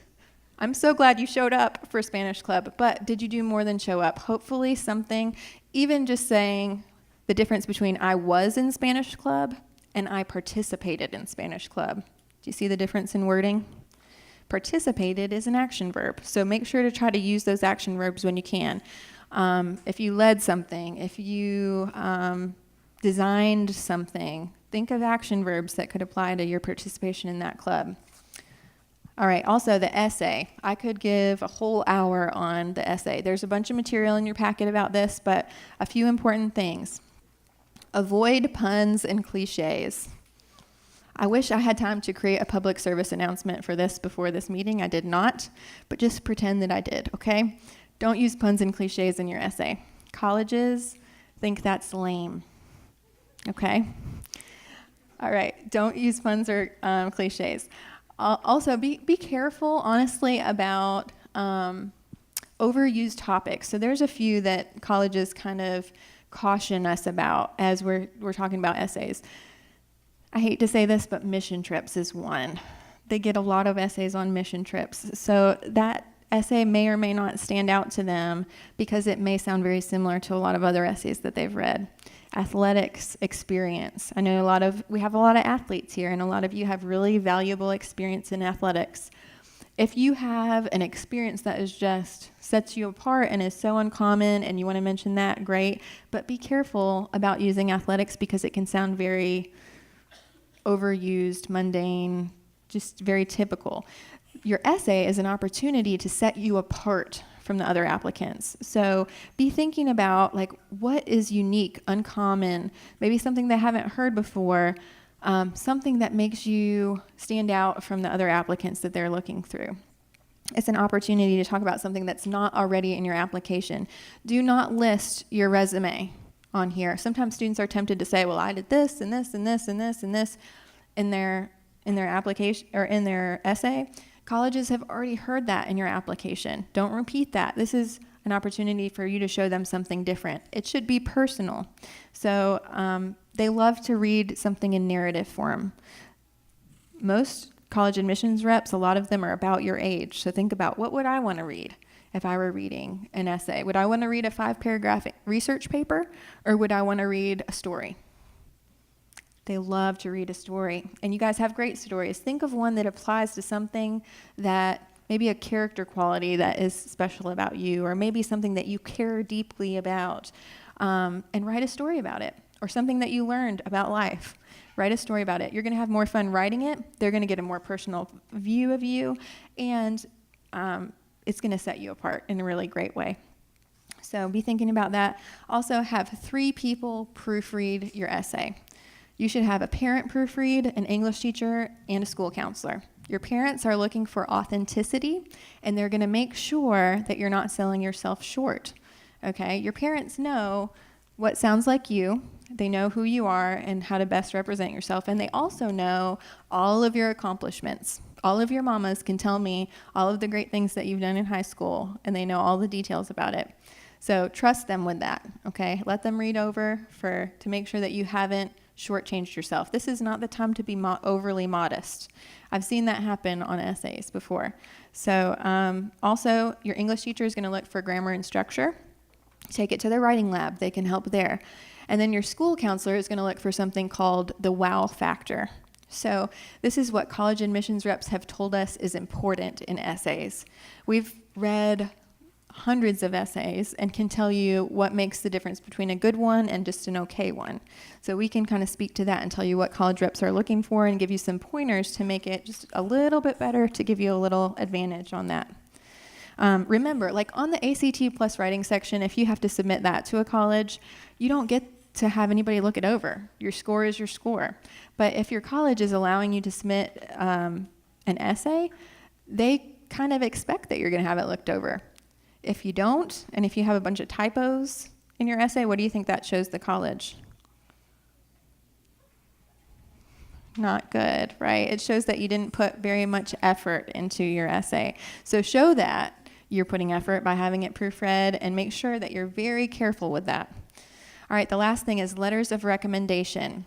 I'm so glad you showed up for Spanish club, but did you do more than show up? Hopefully something, even just saying the difference between I was in Spanish club and I participated in Spanish club. Do you see the difference in wording? Participated is an action verb, so make sure to try to use those action verbs when you can. If you led something, if you designed something, think of action verbs that could apply to your participation in that club. All right, also the essay. I could give a whole hour on the essay. There's a bunch of material in your packet about this, but a few important things. Avoid puns and cliches. I wish I had time to create a public service announcement for this before this meeting. I did not, but just pretend that I did, okay? Don't use puns and cliches in your essay. Colleges think that's lame, okay? All right, don't use puns or cliches. Also, be careful, honestly, about overused topics. So there's a few that colleges kind of caution us about as we're talking about essays. I hate to say this, but mission trips is one. They get a lot of essays on mission trips. So that essay may or may not stand out to them because it may sound very similar to a lot of other essays that they've read. Athletics experience. I know we have a lot of athletes here, and a lot of you have really valuable experience in athletics. If you have an experience that is just sets you apart and is so uncommon and you want to mention that, great. But be careful about using athletics because it can sound very overused, mundane, just very typical. Your essay is an opportunity to set you apart from the other applicants. So be thinking about like what is unique, uncommon, maybe something they haven't heard before, something that makes you stand out from the other applicants that they're looking through. It's an opportunity to talk about something that's not already in your application. Do not list your resume on here. Sometimes students are tempted to say, well, I did this and this and this and this and this in their application or in their essay. Colleges have already heard that in your application. Don't repeat that. This is an opportunity for you to show them something different. It should be personal. So they love to read something in narrative form. Most college admissions reps, a lot of them are about your age. So think about, what would I want to read if I were reading an essay? Would I want to read a 5-paragraph research paper, or would I want to read a story? They love to read a story. And you guys have great stories. Think of one that applies to something that maybe a character quality that is special about you, or maybe something that you care deeply about, and write a story about it, or something that you learned about life. Write a story about it. You're going to have more fun writing it. They're going to get a more personal view of you, and it's going to set you apart in a really great way. So be thinking about that. Also, have 3 people proofread your essay. You should have a parent proofread, an English teacher, and a school counselor. Your parents are looking for authenticity, and they're going to make sure that you're not selling yourself short. Okay? Your parents know what sounds like you. They know who you are and how to best represent yourself, and they also know all of your accomplishments. All of your mamas can tell me all of the great things that you've done in high school, and they know all the details about it. So trust them with that, okay? Let them read over to make sure that you haven't shortchanged yourself. This is not the time to be overly modest. I've seen that happen on essays before. So also, your English teacher is going to look for grammar and structure. Take it to their writing lab. They can help there. And then your school counselor is going to look for something called the wow factor. So this is what college admissions reps have told us is important in essays. We've read hundreds of essays and can tell you what makes the difference between a good one and just an okay one. So we can kind of speak to that and tell you what college reps are looking for and give you some pointers to make it just a little bit better, to give you a little advantage on that. Remember, like on the ACT plus writing section, if you have to submit that to a college, you don't get to have anybody look it over. Your score is your score. But if your college is allowing you to submit an essay, they kind of expect that you're going to have it looked over. If you don't, and if you have a bunch of typos in your essay, what do you think that shows the college? Not good, right? It shows that you didn't put very much effort into your essay. So show that. you're putting effort by having it proofread, and make sure that you're very careful with that. All right, the last thing is letters of recommendation.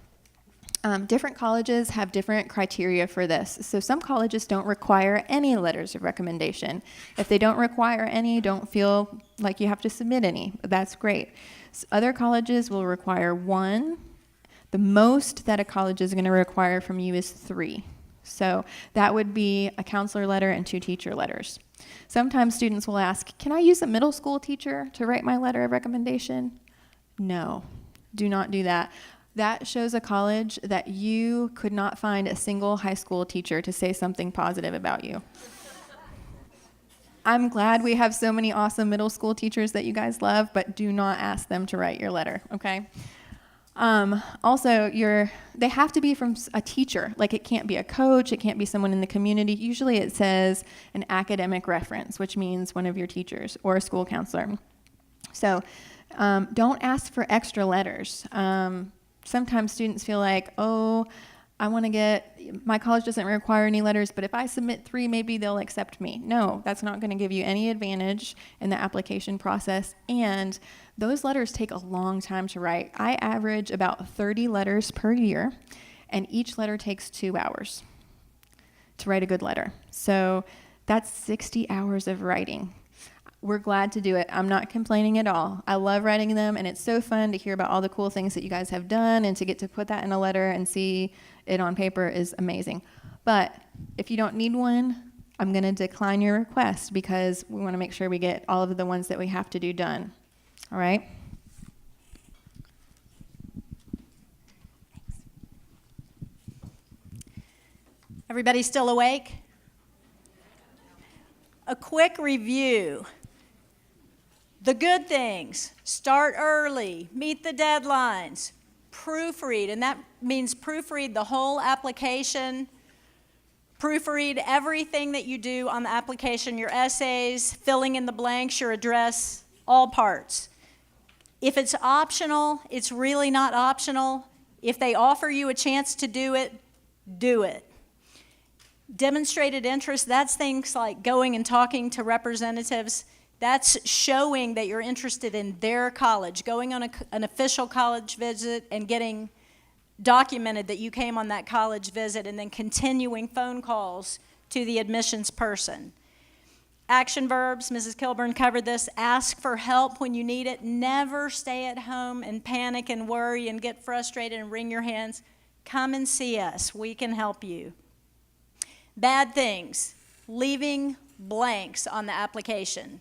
Different colleges have different criteria for this. So some colleges don't require any letters of recommendation. If they don't require any, don't feel like you have to submit any. That's great. Other colleges will require one. The most that a college is going to require from you is 3. So that would be a counselor letter and 2 teacher letters. Sometimes students will ask, can I use a middle school teacher to write my letter of recommendation? No, do not do that. That shows a college that you could not find a single high school teacher to say something positive about you. I'm glad we have so many awesome middle school teachers that you guys love, but do not ask them to write your letter, okay? Also, they have to be from a teacher. Like, it can't be a coach, it can't be someone in the community. Usually it says an academic reference, which means one of your teachers or a school counselor. So don't ask for extra letters. Sometimes students feel like, oh, my college doesn't require any letters, but if I submit 3, maybe they'll accept me. No, that's not going to give you any advantage in the application process, and those letters take a long time to write. I average about 30 letters per year, and each letter takes 2 hours to write a good letter. So that's 60 hours of writing. We're glad to do it. I'm not complaining at all. I love writing them, and it's so fun to hear about all the cool things that you guys have done, and to get to put that in a letter and see it on paper is amazing. But if you don't need one, I'm going to decline your request because we want to make sure we get all of the ones that we have to do done. All right? Everybody still awake? A quick review. The good things: start early, meet the deadlines, proofread, and that means proofread the whole application, proofread everything that you do on the application, your essays, filling in the blanks, your address, all parts. If it's optional, it's really not optional. If they offer you a chance to do it, do it. Demonstrated interest, that's things like going and talking to representatives. That's showing that you're interested in their college, going on an official college visit and getting documented that you came on that college visit, and then continuing phone calls to the admissions person. Action verbs, Mrs. Kilburn covered this. Ask for help when you need it. Never stay at home and panic and worry and get frustrated and wring your hands. Come and see us. We can help you. Bad things, leaving blanks on the application.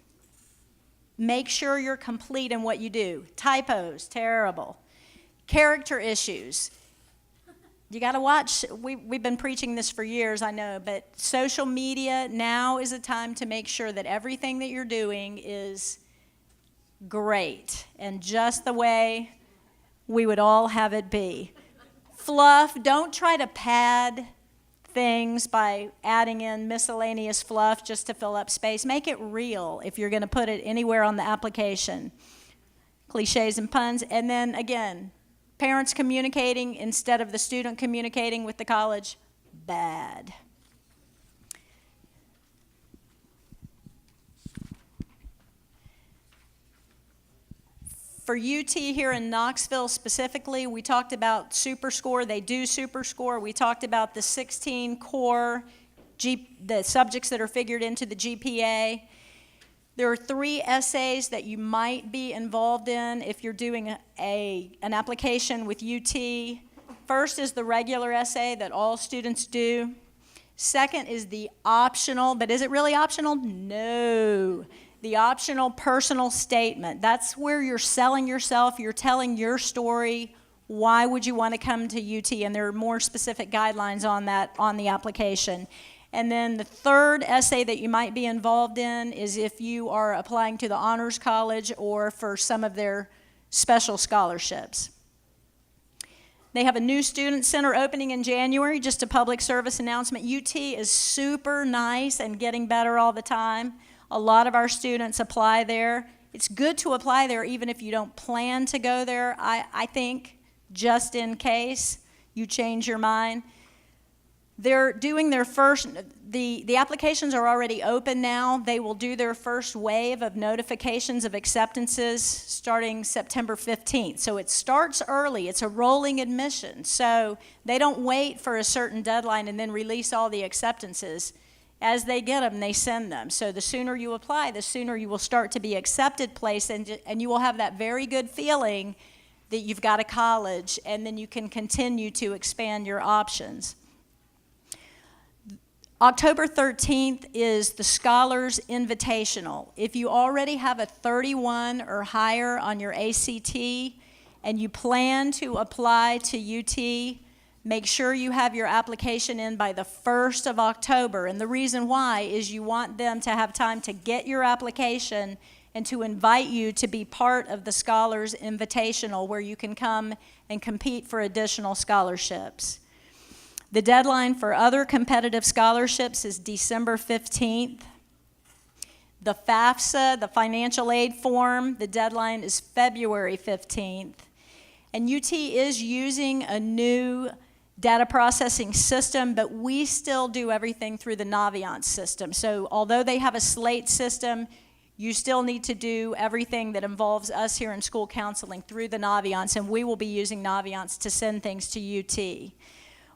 Make sure you're complete in what you do. Typos, terrible. Character issues. You got to watch. We've been preaching this for years, I know, but social media, now is a time to make sure that everything that you're doing is great and just the way we would all have it be. Fluff, don't try to pad things by adding in miscellaneous fluff just to fill up space. Make it real if you're going to put it anywhere on the application. Cliches and puns. And then again, parents communicating instead of the student communicating with the college, bad. For UT here in Knoxville specifically, we talked about SuperScore. They do SuperScore. We talked about the 16 core, the subjects that are figured into the GPA. There are 3 essays that you might be involved in if you're doing an application with UT. First is the regular essay that all students do. Second is the optional, but is it really optional? No. The optional personal statement. That's where you're selling yourself, you're telling your story. Why would you want to come to UT? And there are more specific guidelines on that on the application. And then the third essay that you might be involved in is if you are applying to the Honors College or for some of their special scholarships. They have a new student center opening in January, just a public service announcement. UT is super nice and getting better all the time. A lot of our students apply there. It's good to apply there even if you don't plan to go there. I think just in case you change your mind. They're doing their first, the applications are already open now. They will do their first wave of notifications of acceptances starting September 15th. So it starts early. It's a rolling admission. So they don't wait for a certain deadline and then release all the acceptances. As they get them, they send them. So the sooner you apply, the sooner you will start to be accepted place, and you will have that very good feeling that you've got a college, and then you can continue to expand your options. October 13th is the Scholars Invitational. If you already have a 31 or higher on your ACT and you plan to apply to UT, make sure you have your application in by the 1st of October. And the reason why is you want them to have time to get your application and to invite you to be part of the Scholars Invitational, where you can come and compete for additional scholarships. The deadline for other competitive scholarships is December 15th. The FAFSA, the financial aid form, the deadline is February 15th. And UT is using a new data processing system, but we still do everything through the Naviance system. So although they have a Slate system, you still need to do everything that involves us here in school counseling through the Naviance, and we will be using Naviance to send things to UT.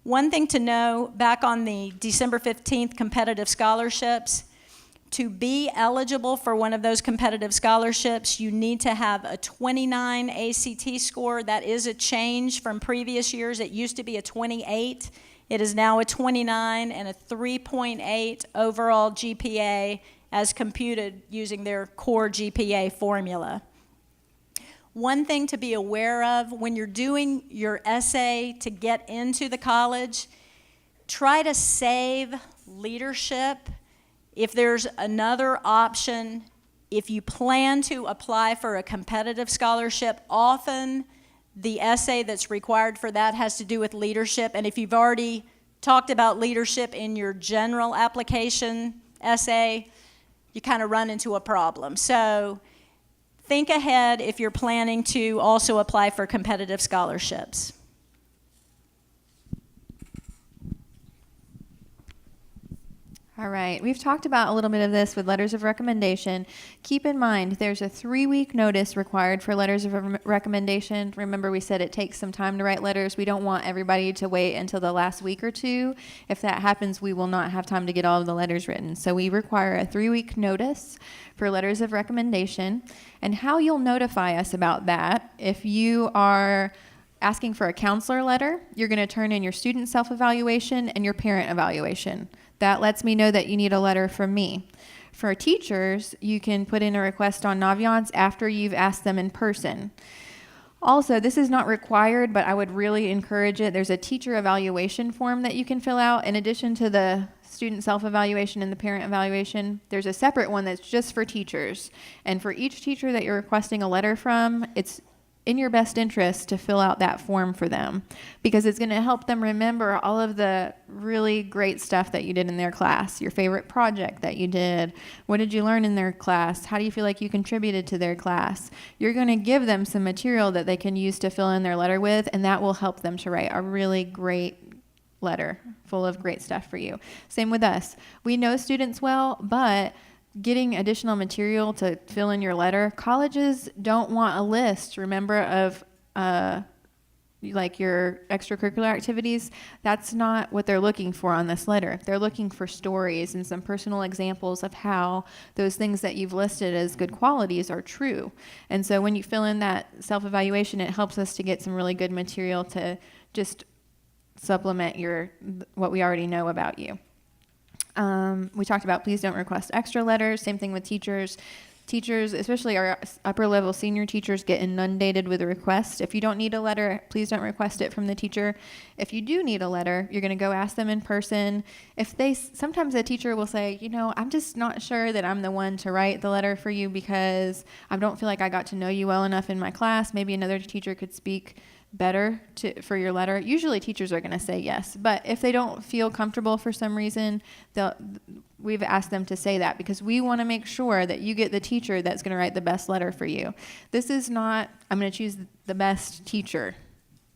One thing to know, back on the December 15th competitive scholarships, to be eligible for one of those competitive scholarships, you need to have a 29 ACT score. That is a change from previous years. It used to be a 28. It is now a 29, and a 3.8 overall GPA as computed using their core GPA formula. One thing to be aware of when you're doing your essay to get into the college, try to save leadership. If there's another option, if you plan to apply for a competitive scholarship, often the essay that's required for that has to do with leadership. And if you've already talked about leadership in your general application essay, you kind of run into a problem. So think ahead if you're planning to also apply for competitive scholarships. All right, we've talked about a little bit of this with letters of recommendation. Keep in mind, there's a 3-week notice required for letters of recommendation. Remember, we said it takes some time to write letters. We don't want everybody to wait until the last week or two. If that happens, we will not have time to get all of the letters written. So we require a 3-week notice for letters of recommendation. And how you'll notify us about that, if you are asking for a counselor letter, you're going to turn in your student self-evaluation and your parent evaluation. That lets me know that you need a letter from me. For teachers, you can put in a request on Naviance after you've asked them in person. Also, this is not required, but I would really encourage it. There's a teacher evaluation form that you can fill out. In addition to the student self-evaluation and the parent evaluation, there's a separate one that's just for teachers. And for each teacher that you're requesting a letter from, it's in your best interest to fill out that form for them, because it's going to help them remember all of the really great stuff that you did in their class, your favorite project that you did, what did you learn in their class, how do you feel like you contributed to their class. You're going to give them some material that they can use to fill in their letter with, and that will help them to write a really great letter full of great stuff for you. Same with us. We know students well, but getting additional material to fill in your letter, colleges don't want a list, remember, of like your extracurricular activities. That's not what they're looking for on this letter. They're looking for stories and some personal examples of how those things that you've listed as good qualities are true. And so when you fill in that self-evaluation, it helps us to get some really good material to just supplement what we already know about you. We talked about please don't request extra letters. Same thing with teachers. Teachers, especially our upper level senior teachers, get inundated with requests. If you don't need a letter, please don't request it from the teacher. If you do need a letter, you're going to go ask them in person. Sometimes a teacher will say, I'm just not sure that I'm the one to write the letter for you because I don't feel like I got to know you well enough in my class. Maybe another teacher could speak better for your letter. Usually teachers are going to say yes, but if they don't feel comfortable for some reason, we've asked them to say that, because we want to make sure that you get the teacher that's going to write the best letter for you. This is not, I'm going to choose the best teacher.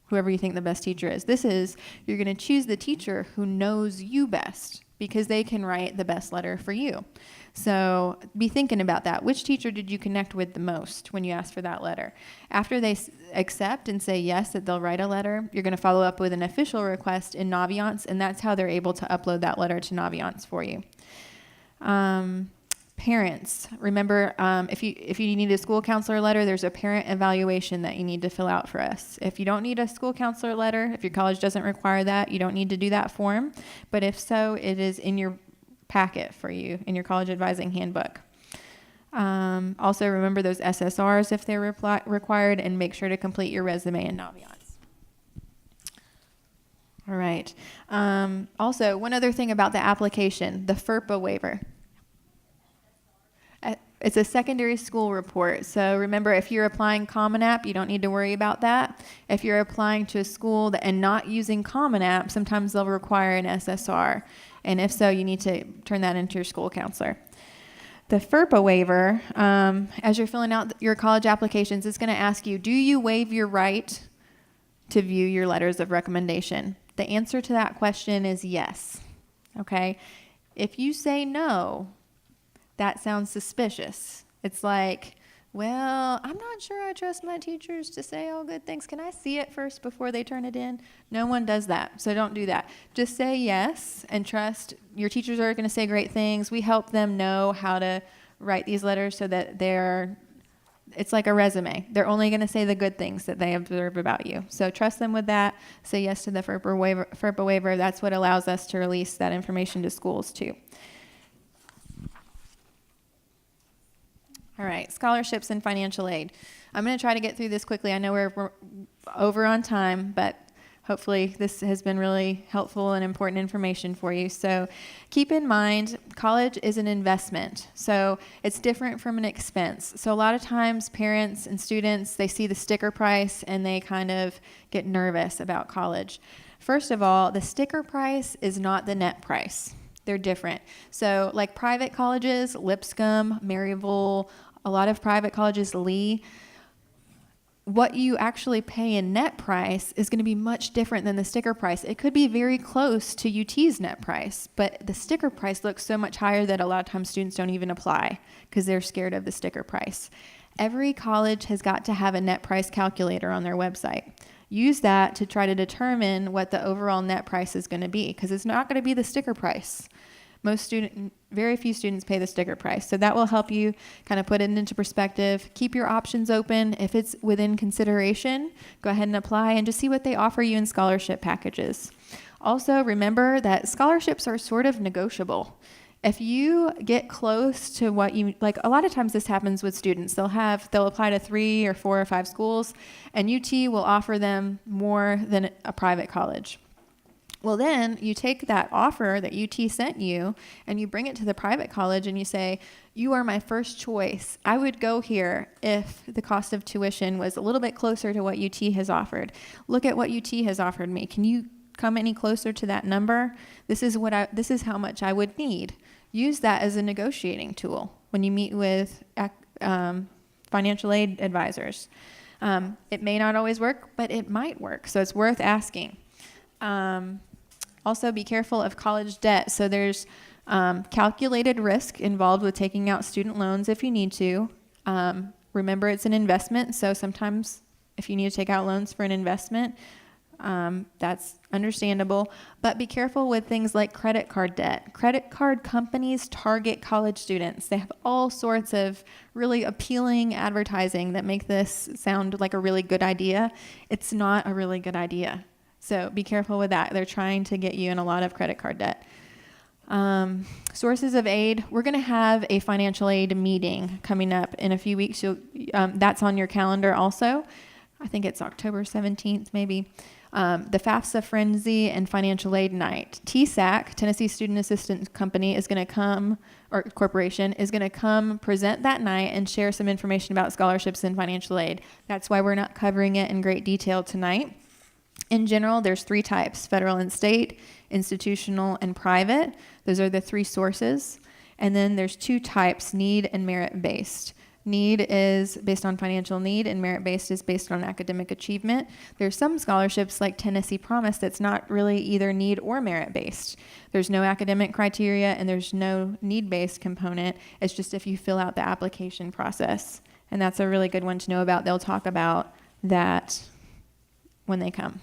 whoever you think the best teacher is. This is, you're going to choose the teacher who knows you best because they can write the best letter for you. So be thinking about that. Which teacher did you connect with the most when you asked for that letter? After they accept and say yes, that they'll write a letter, you're going to follow up with an official request in Naviance, and that's how they're able to upload that letter to Naviance for you. Parents, remember, if you need a school counselor letter, there's a parent evaluation that you need to fill out for us. If you don't need a school counselor letter, if your college doesn't require that, you don't need to do that form. But if so, it is in your packet for you in your college advising handbook. Also, remember those SSRs if they're required, and make sure to complete your resume in Naviance. All right. Also, one other thing about the application, the FERPA waiver. It's a secondary school report. So remember, if you're applying Common App, you don't need to worry about that. If you're applying to a school and not using Common App, sometimes they'll require an SSR. And if so, you need to turn that into your school counselor. The FERPA waiver, as you're filling out your college applications, it's going to ask you, do you waive your right to view your letters of recommendation? The answer to that question is yes. Okay? If you say no, that sounds suspicious. It's like, well, I'm not sure I trust my teachers to say all good things. Can I see it first before they turn it in? No one does that, so don't do that. Just say yes and trust. Your teachers are going to say great things. We help them know how to write these letters so that it's like a resume. They're only going to say the good things that they observe about you. So trust them with that. Say yes to the FERPA waiver. That's what allows us to release that information to schools too. All right, scholarships and financial aid. I'm going to try to get through this quickly. I know we're over on time, but hopefully this has been really helpful and important information for you. So keep in mind, college is an investment. So it's different from an expense. So a lot of times parents and students, they see the sticker price and they kind of get nervous about college. First of all, the sticker price is not the net price. They're different. So like private colleges, Lipscomb, Maryville, a lot of private colleges, Lee, what you actually pay in net price is going to be much different than the sticker price. It could be very close to UT's net price, but the sticker price looks so much higher that a lot of times students don't even apply because they're scared of the sticker price. Every college has got to have a net price calculator on their website. Use that to try to determine what the overall net price is going to be, because it's not going to be the sticker price. Very few students pay the sticker price. So that will help you kind of put it into perspective. Keep your options open. If it's within consideration, go ahead and apply and just see what they offer you in scholarship packages. Also, remember that scholarships are sort of negotiable. If you get close to what you like, a lot of times this happens with students. They'll apply to 3 or 4 or 5 schools, and UT will offer them more than a private college. Well, then you take that offer that UT sent you and you bring it to the private college and you say, you are my first choice. I would go here if the cost of tuition was a little bit closer to what UT has offered. Look at what UT has offered me. Can you come any closer to that number? This is how much I would need. Use that as a negotiating tool when you meet with financial aid advisors. It may not always work, but it might work, so it's worth asking. Also, be careful of college debt. So there's calculated risk involved with taking out student loans if you need to. Remember, it's an investment, so sometimes if you need to take out loans for an investment, that's understandable. But be careful with things like credit card debt. Credit card companies target college students. They have all sorts of really appealing advertising that make this sound like a really good idea. It's not a really good idea. So be careful with that. They're trying to get you in a lot of credit card debt. Sources of aid. We're going to have a financial aid meeting coming up in a few weeks. That's on your calendar also. I think it's October 17th, maybe. The FAFSA Frenzy and Financial Aid Night. TSAC, Tennessee Student Assistance Company, is going to come, or corporation, is going to come present that night and share some information about scholarships and financial aid. That's why we're not covering it in great detail tonight. In general, there's 3 types: federal and state, institutional, and private. Those are the 3 sources. And then there's 2 types: need and merit-based. Need is based on financial need, and merit-based is based on academic achievement. There's some scholarships like Tennessee Promise that's not really either need or merit-based. There's no academic criteria and there's no need-based component. It's just if you fill out the application process. And that's a really good one to know about. They'll talk about that when they come.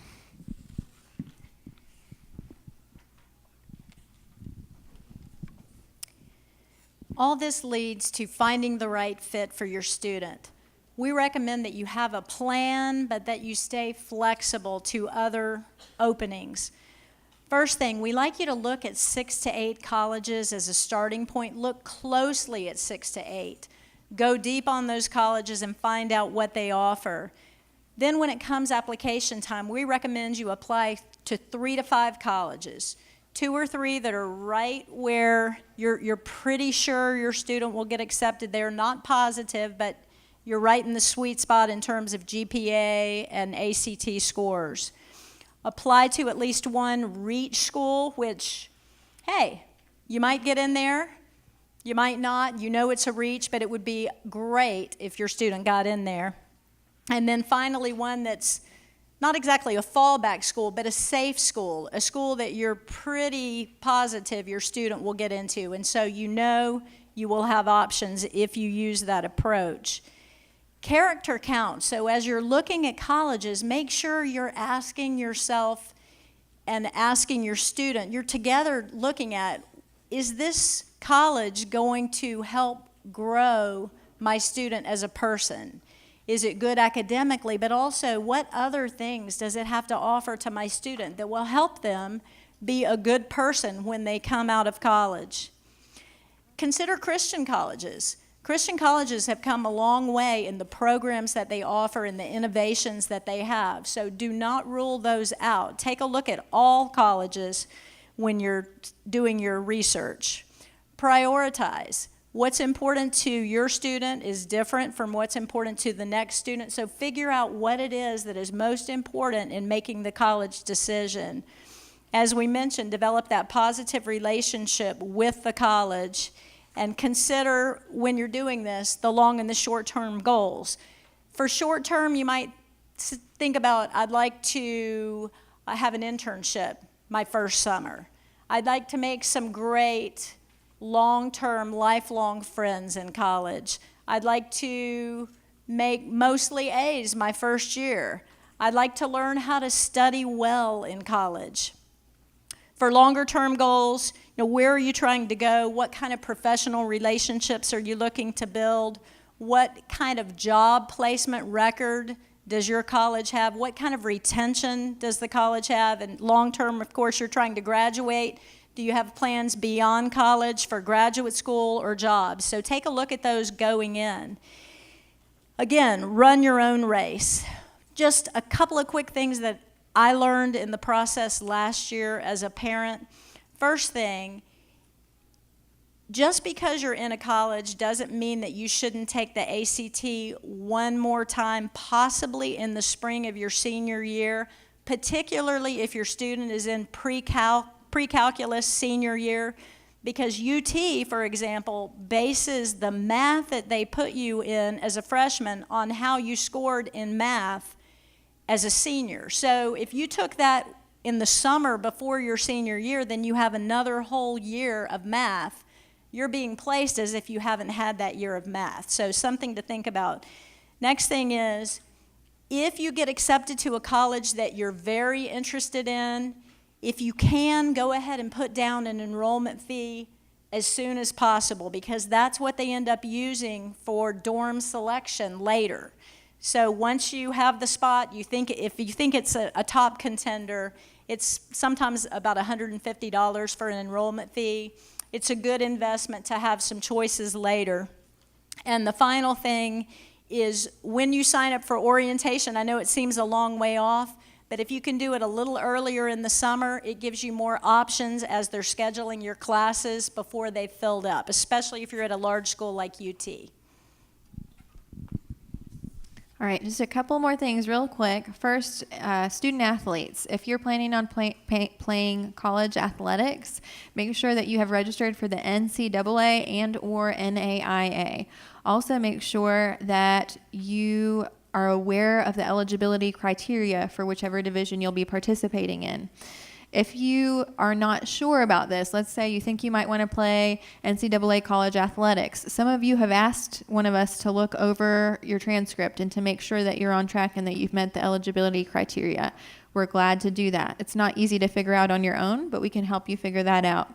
All this leads to finding the right fit for your student. We recommend that you have a plan, but that you stay flexible to other openings. First thing, we like you to look at 6 to 8 colleges as a starting point. Look closely at 6 to 8. Go deep on those colleges and find out what they offer. Then when it comes application time, we recommend you apply to 3 to 5 colleges. 2 or 3 that are right where you're pretty sure your student will get accepted. They're not positive, but you're right in the sweet spot in terms of GPA and ACT scores. Apply to at least one REACH school, which, hey, you might get in there, you might not. You know it's a REACH, but it would be great if your student got in there. And then finally, one that's not exactly a fallback school, but a safe school, a school that you're pretty positive your student will get into. And so you know you will have options if you use that approach. Character counts. So as you're looking at colleges, make sure you're asking yourself and asking your student, you're together looking at, is this college going to help grow my student as a person? Is it good academically, but also what other things does it have to offer to my student that will help them be a good person when they come out of college? Consider Christian colleges. Christian colleges have come a long way in the programs that they offer and the innovations that they have. So do not rule those out. Take a look at all colleges when you're doing your research. Prioritize. What's important to your student is different from what's important to the next student. So figure out what it is that is most important in making the college decision. As we mentioned, develop that positive relationship with the college, and consider when you're doing this the long and the short-term goals. For short-term, you might think about, I'd like to have an internship my first summer. I'd like to make some great long-term, lifelong friends in college. I'd like to make mostly A's my first year. I'd like to learn how to study well in college. For longer-term goals, where are you trying to go? What kind of professional relationships are you looking to build? What kind of job placement record does your college have? What kind of retention does the college have? And long-term, of course, you're trying to graduate. Do you have plans beyond college for graduate school or jobs? So take a look at those going in. Again, run your own race. Just a couple of quick things that I learned in the process last year as a parent. First thing, just because you're in a college doesn't mean that you shouldn't take the ACT one more time, possibly in the spring of your senior year, particularly if your student is in pre-calculus senior year, because UT, for example, bases the math that they put you in as a freshman on how you scored in math as a senior. So if you took that in the summer before your senior year, then you have another whole year of math. You're being placed as if you haven't had that year of math. So something to think about. Next thing is, if you get accepted to a college that you're very interested in, if you can, go ahead and put down an enrollment fee as soon as possible, because that's what they end up using for dorm selection later. So once you have the spot, if you think it's a top contender, it's sometimes about $150 for an enrollment fee. It's a good investment to have some choices later. And the final thing is, when you sign up for orientation, I know it seems a long way off, but if you can do it a little earlier in the summer, it gives you more options as they're scheduling your classes before they've filled up, especially if you're at a large school like UT. All right, just a couple more things real quick. First, student athletes. If you're planning on playing college athletics, make sure that you have registered for the NCAA and or NAIA. Also, make sure that you are aware of the eligibility criteria for whichever division you'll be participating in. If you are not sure about this, let's say you think you might want to play NCAA college athletics. Some of you have asked one of us to look over your transcript and to make sure that you're on track and that you've met the eligibility criteria. We're glad to do that. It's not easy to figure out on your own, but we can help you figure that out.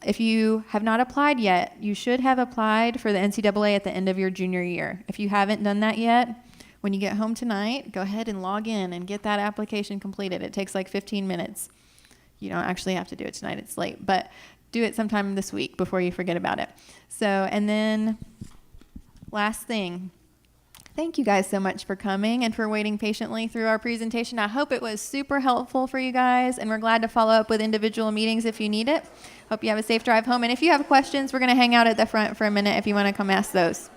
If you have not applied yet, you should have applied for the NCAA at the end of your junior year. If you haven't done that yet, when you get home tonight, go ahead and log in and get that application completed. It takes like 15 minutes. You don't actually have to do it tonight, it's late, but do it sometime this week before you forget about it. So, and then last thing, thank you guys so much for coming and for waiting patiently through our presentation. I hope it was super helpful for you guys, and we're glad to follow up with individual meetings if you need it. Hope you have a safe drive home, and if you have questions, we're going to hang out at the front for a minute if you want to come ask those.